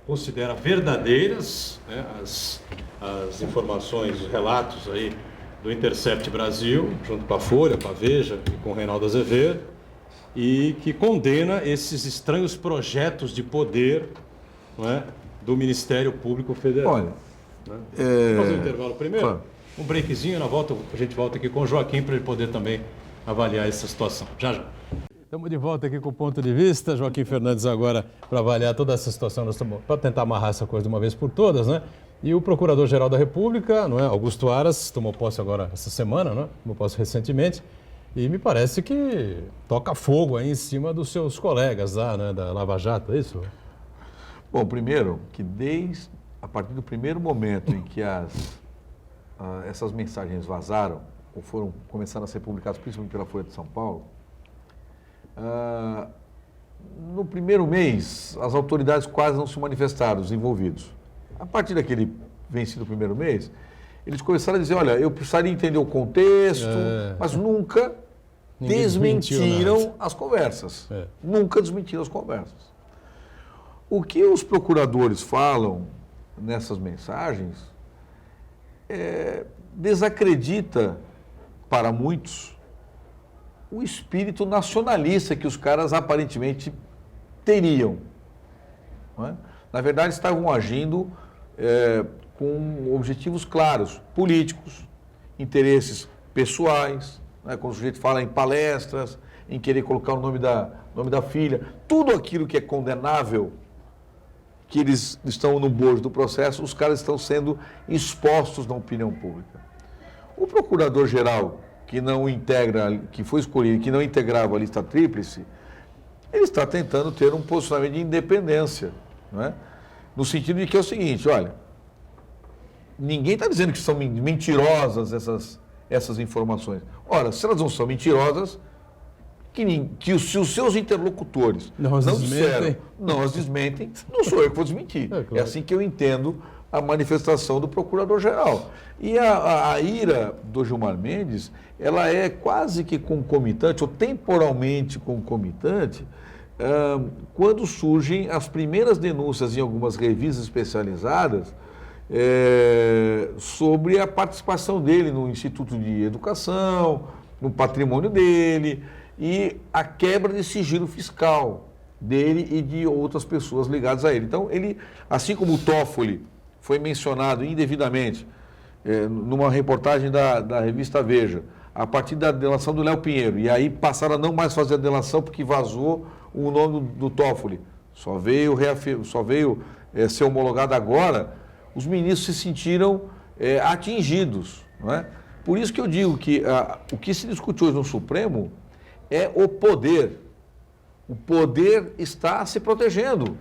A: considera verdadeiras, né, as informações, os relatos aí do Intercept Brasil, junto com a Folha, com a Veja e com o Reinaldo Azevedo, e que condena esses estranhos projetos de poder, não é, do Ministério Público Federal.
B: Olha,
A: né? Vamos fazer um intervalo primeiro?
B: Claro.
A: Um breakzinho, a gente volta aqui com o Joaquim para ele poder também avaliar essa situação. Já, já. Estamos de volta aqui com o Ponto de Vista. Joaquim Fernandes agora para avaliar toda essa situação, para tentar amarrar essa coisa de uma vez por todas, né? E o Procurador-Geral da República, não é, Augusto Aras, tomou posse agora essa semana, né? Tomou posse recentemente. E me parece que toca fogo aí em cima dos seus colegas lá, né, da Lava Jato, é isso?
B: Bom, primeiro, que a partir do primeiro momento em que essas mensagens vazaram, ou começaram a ser publicadas, principalmente pela Folha de São Paulo, no primeiro mês, as autoridades quase não se manifestaram, os envolvidos. A partir daquele vencido primeiro mês, eles começaram a dizer, olha, eu precisaria entender o contexto, mas nunca desmentiram as conversas. Nunca desmentiram as conversas. O que os procuradores falam nessas mensagens desacredita, para muitos, o espírito nacionalista que os caras aparentemente teriam. Não é? Na verdade, estavam agindo com objetivos claros, políticos, interesses pessoais, né? Quando o sujeito fala em palestras, em querer colocar o nome da filha, tudo aquilo que é condenável, que eles estão no bojo do processo, os caras estão sendo expostos na opinião pública. O procurador-geral, que foi escolhido, que não integrava a lista tríplice, ele está tentando ter um posicionamento de independência, não é? No sentido de que é o seguinte, olha, ninguém está dizendo que são mentirosas essas informações. Ora, se elas não são mentirosas, se os seus interlocutores não disseram, não as desmentem, não sou eu que vou desmentir. É assim que eu entendo a manifestação do Procurador-Geral. E a ira do Gilmar Mendes, ela é quase que concomitante, ou temporalmente concomitante, quando surgem as primeiras denúncias em algumas revistas especializadas sobre a participação dele no Instituto de Educação, no patrimônio dele, e a quebra de sigilo fiscal dele e de outras pessoas ligadas a ele. Então, ele, assim como o Toffoli foi mencionado indevidamente numa reportagem da revista Veja, a partir da delação do Léo Pinheiro, e aí passaram a não mais fazer a delação porque vazou o nome do Toffoli, só veio ser homologado agora, os ministros se sentiram atingidos, não é? Por isso que eu digo que o que se discutiu hoje no Supremo é o poder. O poder está se protegendo.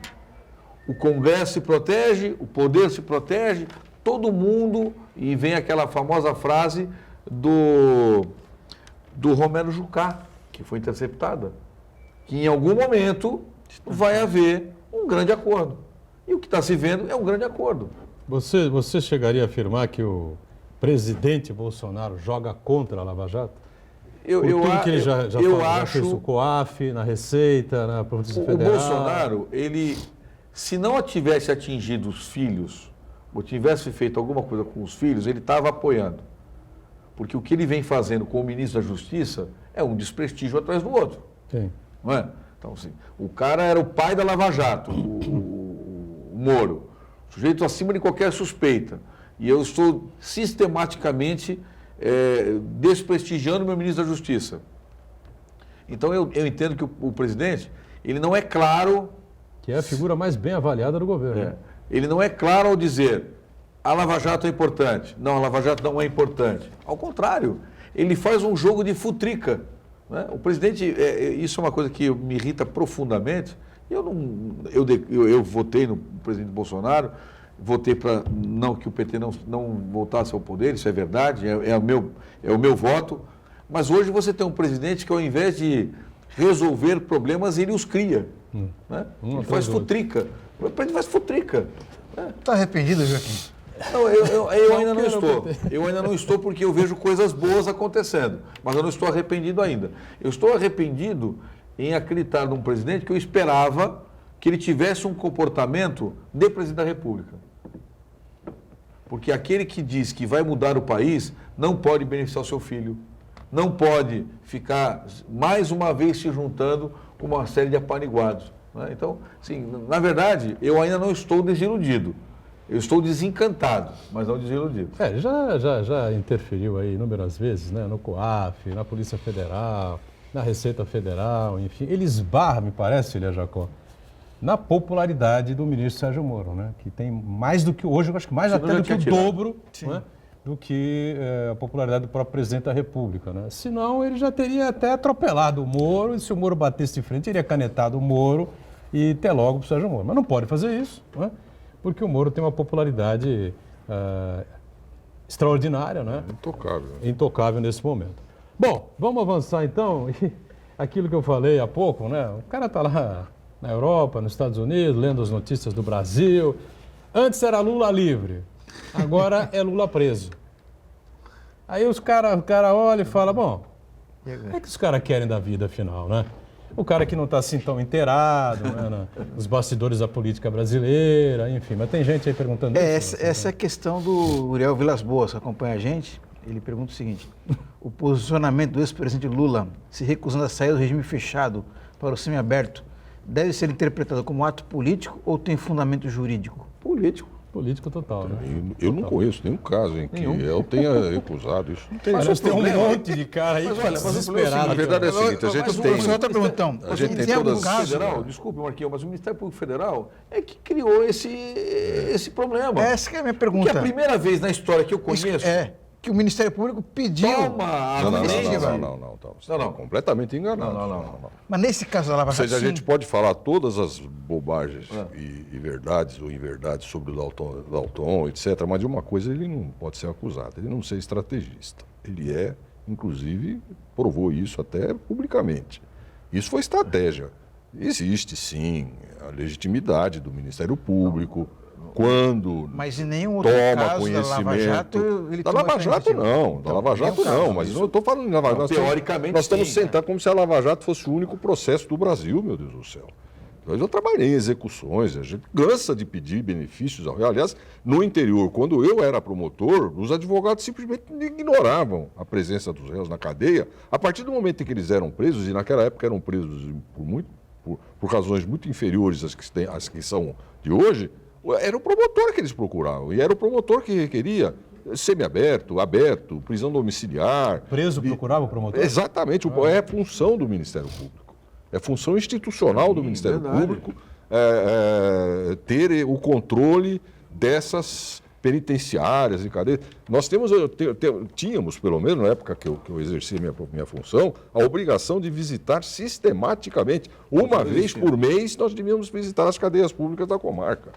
B: O Congresso se protege, o poder se protege, todo mundo, e vem aquela famosa frase do Romero Jucá, que foi interceptada, que em algum momento vai haver um grande acordo. E o que está se vendo é um grande acordo.
A: Você chegaria a afirmar que o presidente Bolsonaro joga contra a Lava Jato? Tudo que ele já fez no COAF, na Receita, na Polícia Federal.
B: O Bolsonaro, ele, se não tivesse atingido os filhos, ou tivesse feito alguma coisa com os filhos, ele estava apoiando. Porque o que ele vem fazendo com o ministro da Justiça é um desprestígio atrás do outro.
A: Sim.
B: Não é? Então, assim, o cara era o pai da Lava Jato, o Moro, sujeito acima de qualquer suspeita. E eu estou sistematicamente desprestigiando o meu ministro da Justiça. Então eu entendo que o presidente, ele não é claro
A: Que é a figura mais bem avaliada do governo.
B: É. Ele não é claro ao dizer a Lava Jato é importante. Não, a Lava Jato não é importante. Ao contrário, ele faz um jogo de futrica. Né? O presidente, isso é uma coisa que me irrita profundamente. Eu votei no presidente Bolsonaro, votei para que o PT não voltasse ao poder, isso é verdade, é o meu voto. Mas hoje você tem um presidente que, ao invés de resolver problemas, ele os cria. Né? Ele faz futrica. O presidente faz futrica.
D: Está arrependido, Joaquim?
B: Não, eu ainda não estou. Eu ainda não estou porque eu vejo coisas boas acontecendo. Mas eu não estou arrependido ainda. Eu estou arrependido em acreditar num presidente que eu esperava que ele tivesse um comportamento de presidente da República. Porque aquele que diz que vai mudar o país não pode beneficiar o seu filho, não pode ficar mais uma vez se juntando com uma série de apaniguados. Né? Então, sim, na verdade, eu ainda não estou desiludido. Eu estou desencantado, mas não desiludido.
A: Já interferiu aí inúmeras vezes, né? No COAF, na Polícia Federal, na Receita Federal, enfim. Ele esbarra, me parece, Elia Jacó, na popularidade do ministro Sérgio Moro, né? Que tem mais do que hoje, eu acho que mais até do que o dobro, né? Do que a popularidade do próprio presidente da República, né? Senão ele já teria até atropelado o Moro, e se o Moro batesse de frente, teria canetado o Moro e ter logo para o Sérgio Moro. Mas não pode fazer isso, né? Porque o Moro tem uma popularidade extraordinária, né?
C: Intocável.
A: Intocável nesse momento. Bom, vamos avançar então. E aquilo que eu falei há pouco, né? O cara está lá na Europa, nos Estados Unidos, lendo as notícias do Brasil. Antes era Lula livre, agora é Lula preso. Aí o cara olha e fala, bom, o que os caras querem da vida, afinal, né? O cara que não está assim tão inteirado, né, nos bastidores da política brasileira, enfim. Mas tem gente aí perguntando isso.
D: Essa é a questão do Uriel Vilas Boas, que acompanha a gente. Ele pergunta o seguinte: o posicionamento do ex-presidente Lula, se recusando a sair do regime fechado para o semiaberto, deve ser interpretado como ato político ou tem fundamento jurídico?
B: Político.
A: Político total, né?
C: Eu não conheço nenhum caso em que eu tenha recusado isso. Não tem
A: Mas tem um monte de cara aí desesperado.
C: A verdade é a seguinte, a gente tem...
D: Outra pergunta,
C: A gente tem
D: tem algum
C: todas...
D: caso?
B: Federal, desculpe, Marquinhos, mas o Ministério Público Federal é que criou esse problema.
D: Essa que é a minha pergunta.
B: Que é a primeira vez na história que eu conheço...
D: que o Ministério Público pediu...
C: Não, completamente enganado. Não.
D: Mas nesse caso da Lava Jato,
C: Ou seja, a gente pode falar todas as bobagens e verdades ou inverdades sobre o Dalton, etc., mas de uma coisa ele não pode ser acusado, ele não ser estrategista. Ele inclusive, provou isso até publicamente. Isso foi estratégia. Existe, sim, a legitimidade do Ministério Público, quando
D: mas em nenhum outro
C: toma
D: caso
C: conhecimento...
D: Da Lava Jato, ele
C: da Lava Jato não, da Lava Jato não, mas eu estou falando de Lava Jato.
B: Teoricamente,
C: nós estamos
B: sim,
C: sentando como se a Lava Jato fosse o único processo do Brasil, meu Deus do céu. Eu trabalhei em execuções, a gente cansa de pedir benefícios ao réu. Aliás, no interior, quando eu era promotor, os advogados simplesmente ignoravam a presença dos réus na cadeia. A partir do momento em que eles eram presos, e naquela época eram presos por razões muito inferiores às que são de hoje, era o promotor que eles procuravam, e era o promotor que requeria semiaberto, aberto, prisão domiciliar.
A: Preso procurava o promotor?
C: Exatamente, é função do Ministério Público, é função institucional do Ministério Público ter o controle dessas penitenciárias e cadeias. Nós tínhamos, pelo menos na época que eu exercia minha função, a obrigação de visitar sistematicamente, uma vez por mês, nós devíamos visitar as cadeias públicas da comarca.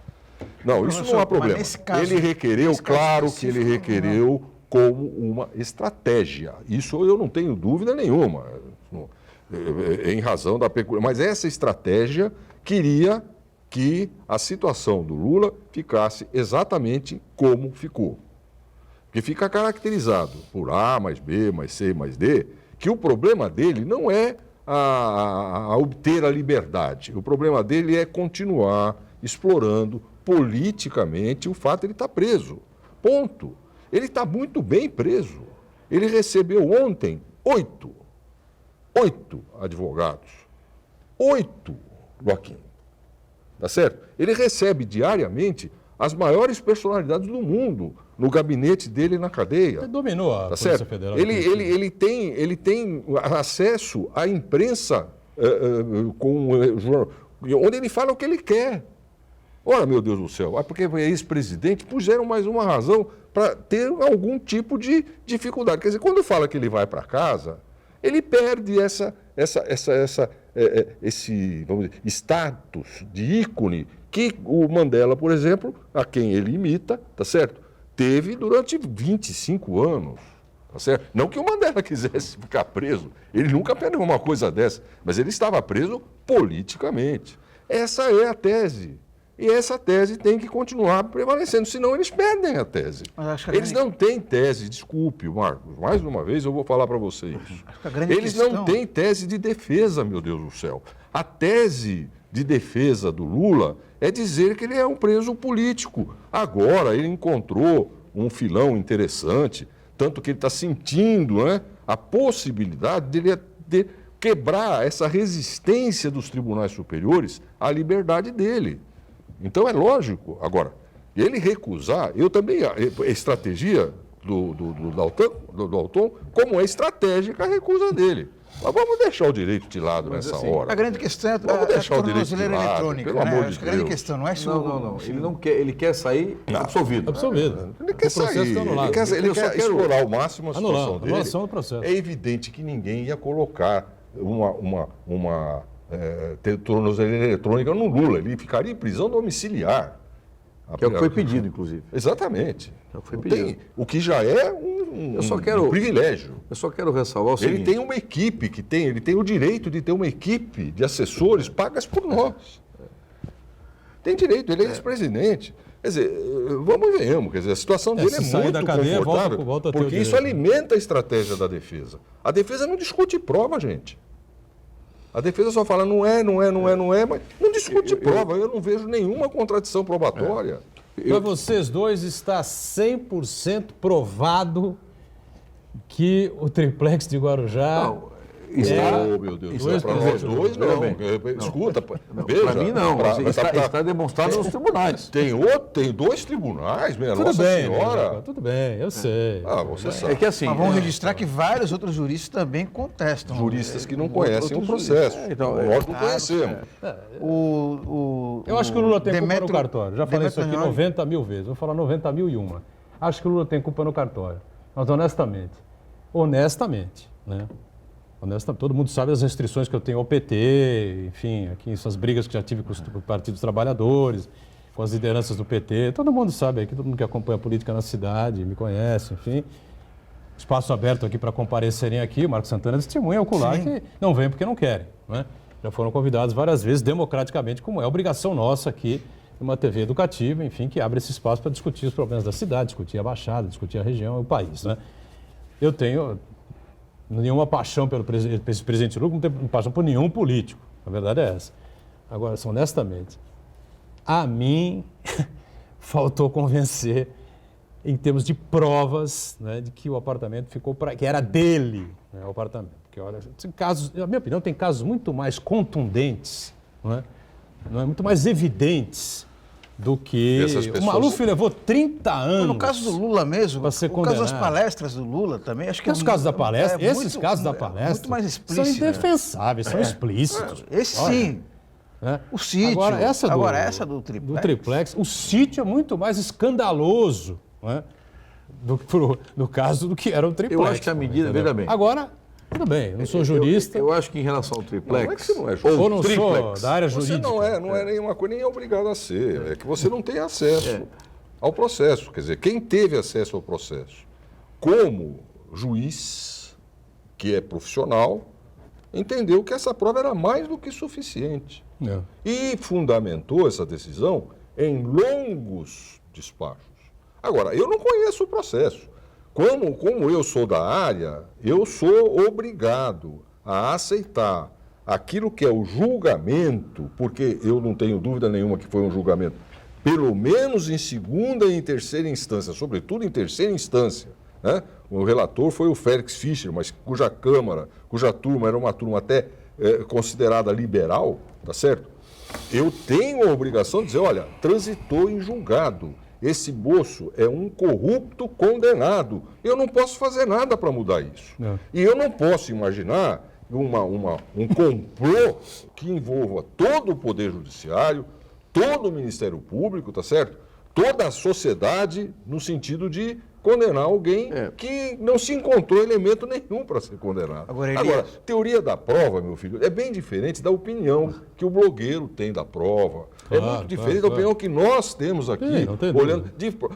C: Não, isso não há problema. Ele requereu, claro que ele requereu como uma estratégia. Isso eu não tenho dúvida nenhuma, em razão da peculiaridade. Mas essa estratégia queria que a situação do Lula ficasse exatamente como ficou. Porque fica caracterizado por A mais B mais C mais D, que o problema dele não é a obter a liberdade. O problema dele é continuar explorando politicamente o fato de ele estar preso. Ponto. Ele está muito bem preso. Ele recebeu ontem 8 advogados. 8, Joaquim. Tá certo? Ele recebe diariamente as maiores personalidades do mundo no gabinete dele na cadeia.
A: Ele dominou a Polícia Federal.
C: Ele tem acesso à imprensa onde ele fala o que ele quer. Ora, meu Deus do céu, porque é ex-presidente, puseram mais uma razão para ter algum tipo de dificuldade. Quer dizer, quando fala que ele vai para casa, ele perde esse, vamos dizer, status de ícone que o Mandela, por exemplo, a quem ele imita, tá certo? Teve durante 25 anos. Tá certo? Não que o Mandela quisesse ficar preso, ele nunca perdeu uma coisa dessa, mas ele estava preso politicamente. Essa é a tese. E essa tese tem que continuar prevalecendo, senão eles perdem a tese. Eles não têm tese, desculpe, Marcos, mais uma vez eu vou falar para vocês. Eles não têm tese de defesa, meu Deus do céu. A tese de defesa do Lula é dizer que ele é um preso político. Agora ele encontrou um filão interessante, tanto que ele está sentindo, né, a possibilidade de quebrar essa resistência dos tribunais superiores à liberdade dele. Então é lógico. Agora, ele recusar, eu também, a estratégia do Dalton, como é estratégica a recusa dele. Mas vamos deixar o direito de lado nessa hora.
D: A grande questão é
C: vamos deixar o direito de lado,
D: eletrônica.
C: pelo amor de
D: A grande
C: Deus.
D: questão não é se
B: Não. Ele não quer, ele quer sair absolvido.
A: Absolvido.
C: Ele quer
A: O processo
C: sair,
A: está anulado.
C: ele quer explorar ao máximo a situação dele.
A: Anulação do processo.
C: É evidente que ninguém ia colocar uma tornozeleira eletrônica no Lula. Ele ficaria em prisão domiciliar.
B: Que é o que foi pedido, inclusive.
C: Exatamente.
B: É o que foi pedido.
C: O que já é um privilégio.
B: Eu só quero ressalvar o
C: Ele
B: seguinte.
C: tem uma equipe ele tem o direito de ter uma equipe de assessores pagas por nós. Tem direito, ele é ex-presidente. Quer dizer, vamos e venhamos, quer dizer, a situação dele
A: se
C: é
A: sair
C: muito
A: da cadeia,
C: confortável,
A: volta a ter o
C: porque isso
A: direito.
C: alimenta a estratégia da defesa. A defesa não discute prova, gente. A defesa só fala não é, mas não discute prova. Eu não vejo nenhuma contradição probatória.
A: Para vocês dois está 100% provado que o triplex de Guarujá...
C: Meu Deus do céu, para nós dois não. Escuta, veja.
B: Para mim não, está demonstrado nos tribunais.
C: Tem dois tribunais, minha
A: Tudo
C: Nossa
A: bem,
C: Senhora.
A: tudo bem, eu sei.
C: Você sabe.
B: É que assim...
D: Mas vamos registrar que vários outros juristas também contestam.
C: Juristas que não conhecem o processo. Nós não conhecemos.
A: Eu acho que o Lula tem culpa no
D: Demetrio-
A: cartório. Já falei isso aqui
D: Demetrio-
A: 90 mil vezes. Vou falar 90.001. Acho que o Lula tem culpa no cartório. Mas honestamente, né? Todo mundo sabe as restrições que eu tenho ao PT, enfim, aqui essas brigas que já tive com o Partido dos Trabalhadores, com as lideranças do PT. Todo mundo sabe aqui, todo mundo que acompanha a política na cidade, me conhece, enfim. Espaço aberto aqui para comparecerem aqui. O Marcos Santana é testemunha ocular que não vem porque não querem, né? Já foram convidados várias vezes, democraticamente, como é obrigação nossa aqui, uma TV educativa, enfim, que abre esse espaço para discutir os problemas da cidade, discutir a Baixada, discutir a região e o país, né? Eu tenho nenhuma paixão pelo presidente Lula, não tenho paixão por nenhum político. A verdade é essa. Agora, honestamente, a mim faltou convencer em termos de provas, né, de que o apartamento ficou que era dele, né, o apartamento. Porque, olha, casos, na minha opinião, tem casos muito mais contundentes, não é, muito mais evidentes do que... O Maluf levou 30 anos...
D: No caso do Lula mesmo,
A: para ser
D: o caso das
A: condenado.
D: palestras do Lula também, acho que
A: Os casos da palestra, esses casos da
D: muito
A: palestra
D: mais
A: são
D: explícito.
A: indefensáveis, são explícitos.
D: Esse
A: Olha,
D: sim.
A: né?
D: O sítio.
A: Agora, essa
D: do triplex.
A: Do triplex, o sítio é muito mais escandaloso, né, no caso do que era o triplex.
B: Eu acho que a medida,
A: entendeu?
B: veja bem.
A: Agora, tudo bem, eu não sou jurista.
B: Eu acho que em relação ao triplex...
C: Não é que você não é
A: ou
C: ou
A: não
C: triplex.
A: sou da área
C: Você
A: jurídica.
C: não é nenhuma coisa, nem é obrigado a ser. É que você não tem acesso ao processo. Quer dizer, quem teve acesso ao processo como juiz, que é profissional, entendeu que essa prova era mais do que suficiente.
A: É.
C: E fundamentou essa decisão em longos despachos. Agora, eu não conheço o processo. Como eu sou da área, eu sou obrigado a aceitar aquilo que é o julgamento, porque eu não tenho dúvida nenhuma que foi um julgamento, pelo menos em segunda e em terceira instância, sobretudo em terceira instância, né? O relator foi o Félix Fischer, mas cuja turma era uma turma até considerada liberal, tá certo? Eu tenho a obrigação de dizer, olha, transitou em julgado. Esse moço é um corrupto condenado. Eu não posso fazer nada para mudar isso.
A: Não.
C: E eu não posso imaginar um complô que envolva todo o Poder Judiciário, todo o Ministério Público, tá certo? Toda a sociedade, no sentido de condenar alguém que não se encontrou elemento nenhum para ser condenado.
D: Agora,
C: teoria da prova, meu filho, é bem diferente da opinião que o blogueiro tem da prova. É muito diferente da opinião que nós temos aqui, olhando.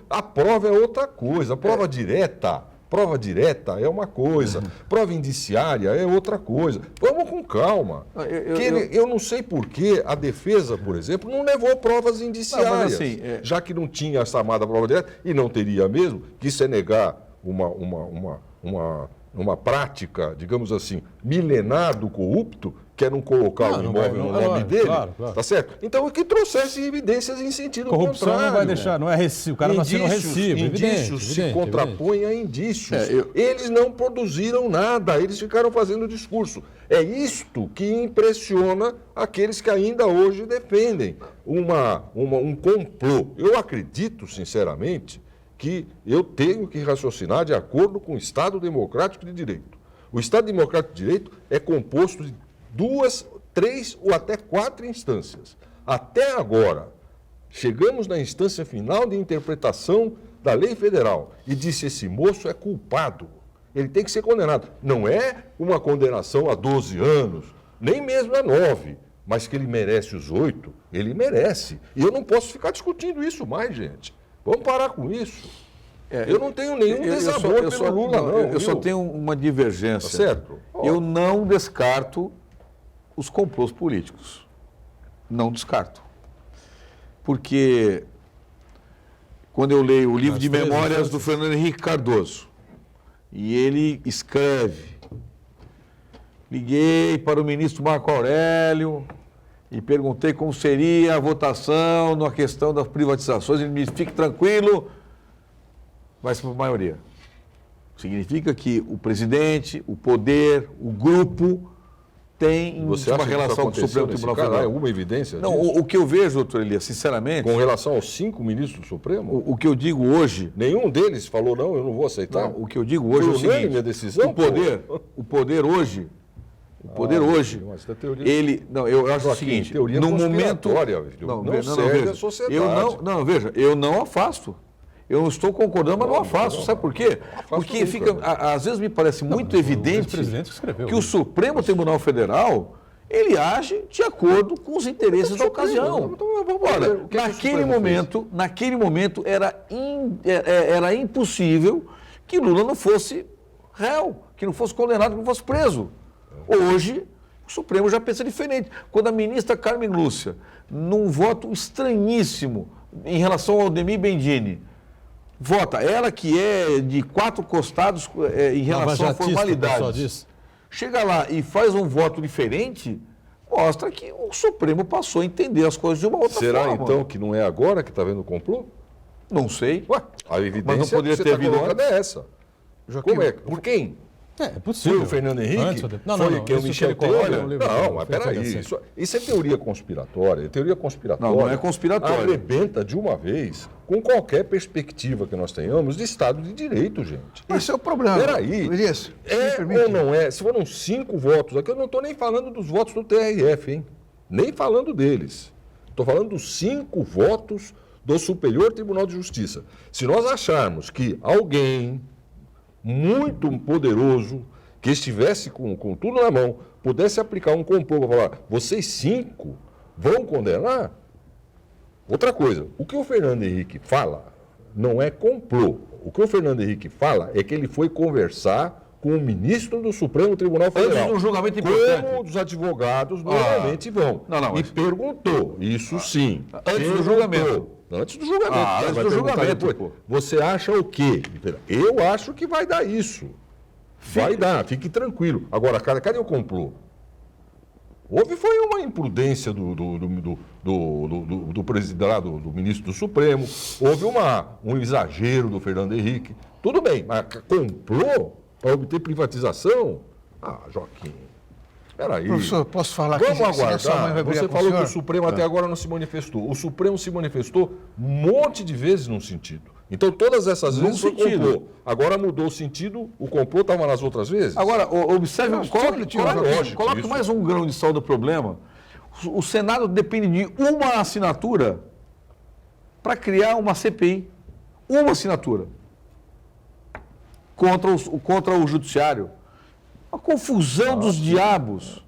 C: A prova é outra coisa. A prova direta. Prova direta é uma coisa, prova indiciária é outra coisa. Vamos com calma. Eu não sei por que a defesa, por exemplo, não levou provas indiciárias, já que não tinha a chamada prova direta, e não teria mesmo, que isso é negar uma prática, digamos assim, milenar do corrupto, que é não colocar o imóvel no nome dele, tá certo? Então, que trouxesse evidências em sentido contrário.
A: Corrupção não vai deixar, não é recibo, o cara não assina um recibo.
C: Indícios se contrapõem a indícios. Eles não produziram nada, eles ficaram fazendo discurso. É isto que impressiona aqueles que ainda hoje defendem um complô. Eu acredito, sinceramente, que eu tenho que raciocinar de acordo com o Estado Democrático de Direito. O Estado Democrático de Direito é composto de 2, 3 ou até 4 instâncias. Até agora, chegamos na instância final de interpretação da lei federal e disse: esse moço é culpado, ele tem que ser condenado. Não é uma condenação a 12 anos, nem mesmo a 9, mas que ele merece os 8, ele merece. E eu não posso ficar discutindo isso mais, gente. Vamos parar com isso. Eu não tenho nenhum desamor pelo Lula, não.
B: Eu só tenho uma divergência.
C: Tá certo?
B: Eu não descarto os complôs políticos. Não descarto. Porque quando eu leio o livro de memórias do Fernando Henrique Cardoso, e ele escreve: liguei para o ministro Marco Aurélio e perguntei como seria a votação na questão das privatizações. Ele me disse: fique tranquilo, vai ser por maioria. Significa que o presidente, o poder, o grupo tem uma relação com o Supremo Tribunal Federal.
C: É uma evidência
B: não,
C: disso?
B: o que eu vejo, doutor Elias, sinceramente...
C: Com relação aos 5 ministros do Supremo?
B: O que eu digo hoje...
C: Nenhum deles falou: não, eu não vou aceitar?
B: Não, o que eu digo hoje é o seguinte...
C: minha decisão,
B: o poder hoje... ele... Não, eu acho o seguinte...
C: Teoria
B: no momento...
C: Não serve a sociedade.
B: Veja, eu não afasto. Eu não estou concordando, mas não afasto. Sabe por quê? Porque fica, às vezes me parece muito evidente que o Supremo Tribunal Federal, ele age de acordo com os interesses da ocasião. Olha, naquele momento era impossível que Lula não fosse réu, que não fosse condenado, que não fosse preso. Hoje, o Supremo já pensa diferente. Quando a ministra Carmen Lúcia, num voto estranhíssimo em relação ao Aldemir Bendini, vota, ela que é de 4 costados em relação à formalidade, chega lá e faz um voto diferente, mostra que o Supremo passou a entender as coisas de uma outra forma.
C: Será então que não é agora que está vendo o complô?
B: Não sei.
C: Ué, a evidência
B: mas não poderia ter vindo antes.
C: É essa. Joaquim, como é? Por quem?
A: É possível.
C: Foi o Fernando Henrique?
A: Não,
C: Foi o Michel Temer? Não, mas peraí. Isso é teoria conspiratória. Teoria conspiratória.
B: Não é conspiratória.
C: Arrebenta de uma vez com qualquer perspectiva que nós tenhamos de Estado de Direito, gente.
D: Esse é o problema.
C: Peraí. Ou não é? Se foram 5 votos aqui, eu não estou nem falando dos votos do TRF, hein? Nem falando deles. Estou falando dos 5 votos do Superior Tribunal de Justiça. Se nós acharmos que alguém muito poderoso, que estivesse com tudo na mão, pudesse aplicar um complô para falar: vocês 5 vão condenar? Outra coisa, o que o Fernando Henrique fala não é complô. O que o Fernando Henrique fala é que ele foi conversar com o ministro do Supremo Tribunal Federal.
B: Antes de um julgamento importante.
C: Como os advogados normalmente vão. E perguntou, isso sim.
B: Antes do julgamento.
C: Antes do julgamento.
B: Antes do julgamento.
C: Você acha o quê? Eu acho que vai dar isso. Vai dar, fique tranquilo. Agora, cadê o complô? Foi uma imprudência do presidente lá, do ministro do Supremo. Houve um exagero do Fernando Henrique. Tudo bem, mas complô para obter privatização? Joaquim. Peraí.
D: Professor, posso falar aqui?
C: Vamos aguardar. Você falou que o Supremo até agora não se manifestou. O Supremo se manifestou um monte de vezes num sentido. Então, todas essas
B: Num
C: vezes foi
B: sentido.
C: complô. Agora mudou o sentido, o complô estava nas outras vezes?
B: Agora, observe,
C: lógico,
B: coloque
C: isso.
B: mais um grão de sal do problema. O Senado depende de uma assinatura para criar uma CPI. Uma assinatura. Contra o Judiciário. Uma confusão dos diabos.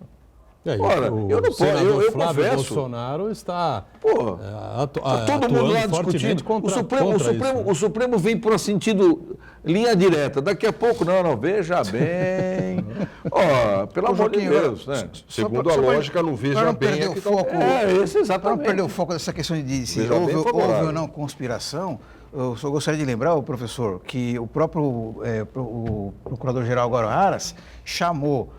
A: E aí,
B: Ora,
A: o
B: eu não posso,
A: senador
B: eu
A: Flávio
B: confesso.
A: Bolsonaro está
B: Pô, todo mundo lá discutindo. O Supremo vem por um sentido linha direta. Daqui a pouco, não, veja bem. Ó, pelo amor de Deus, né?
C: Segundo a lógica, não veja bem é que tá
D: foco.
B: Esse
D: Para
B: exatamente.
D: não perder o foco dessa questão de se
C: Veja bem
D: houve
C: favorável.
D: ou não conspiração, eu só gostaria de lembrar, professor, que o próprio o Procurador-Geral Agora Aras chamou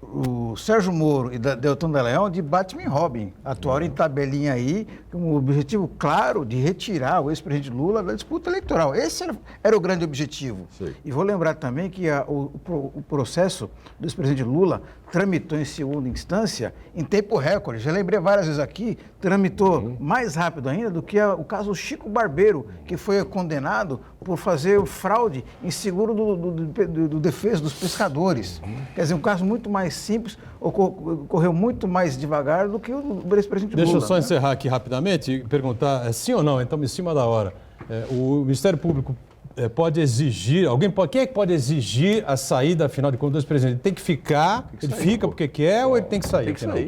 D: o Sérgio Moro e Deltan Dallagnol de Batman e Robin. Atuaram em tabelinha aí, com o objetivo claro de retirar o ex-presidente Lula da disputa eleitoral. Esse era o grande objetivo.
C: Sim.
D: E vou lembrar também que o processo do ex-presidente Lula tramitou em segunda instância em tempo recorde. Já lembrei várias vezes aqui, tramitou mais rápido ainda do que o caso Chico Barbeiro, que foi condenado por fazer fraude em seguro do defesa dos pescadores. Quer dizer, um caso muito mais simples, ocorreu muito mais devagar do que o do ex-presidente Lula.
A: Deixa eu só encerrar aqui rapidamente e perguntar, sim ou não, então em cima da hora. O Ministério Público pode exigir, quem é que pode exigir a saída, afinal de contas, do ex-presidente? Ele tem que ficar, ele fica porque quer ou ele tem que sair?
B: Tem que
A: afinal?
B: sair.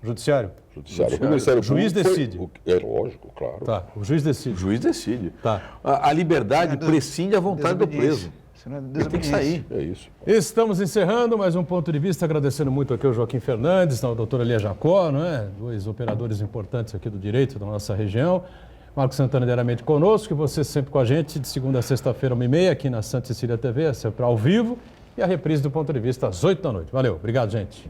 C: Judiciário.
A: Judiciário?
C: O Ministério
A: O juiz
C: Público
A: decide.
C: É lógico, claro.
A: Tá, o juiz
B: O
A: decide.
B: juiz decide.
A: Tá.
B: A liberdade prescinde a vontade do preso. Ele tem que sair.
C: É isso.
A: Estamos encerrando mais um ponto de vista, agradecendo muito aqui ao Joaquim Fernandes, ao doutor Elia Jacó, não é? Dois operadores importantes aqui do direito da nossa região. Marcos Santana diariamente conosco e você sempre com a gente, de segunda a sexta-feira, 1h30, aqui na Santa Cecília TV, é sempre ao vivo, e a reprise do ponto de vista às 8 da noite. Valeu, obrigado, gente.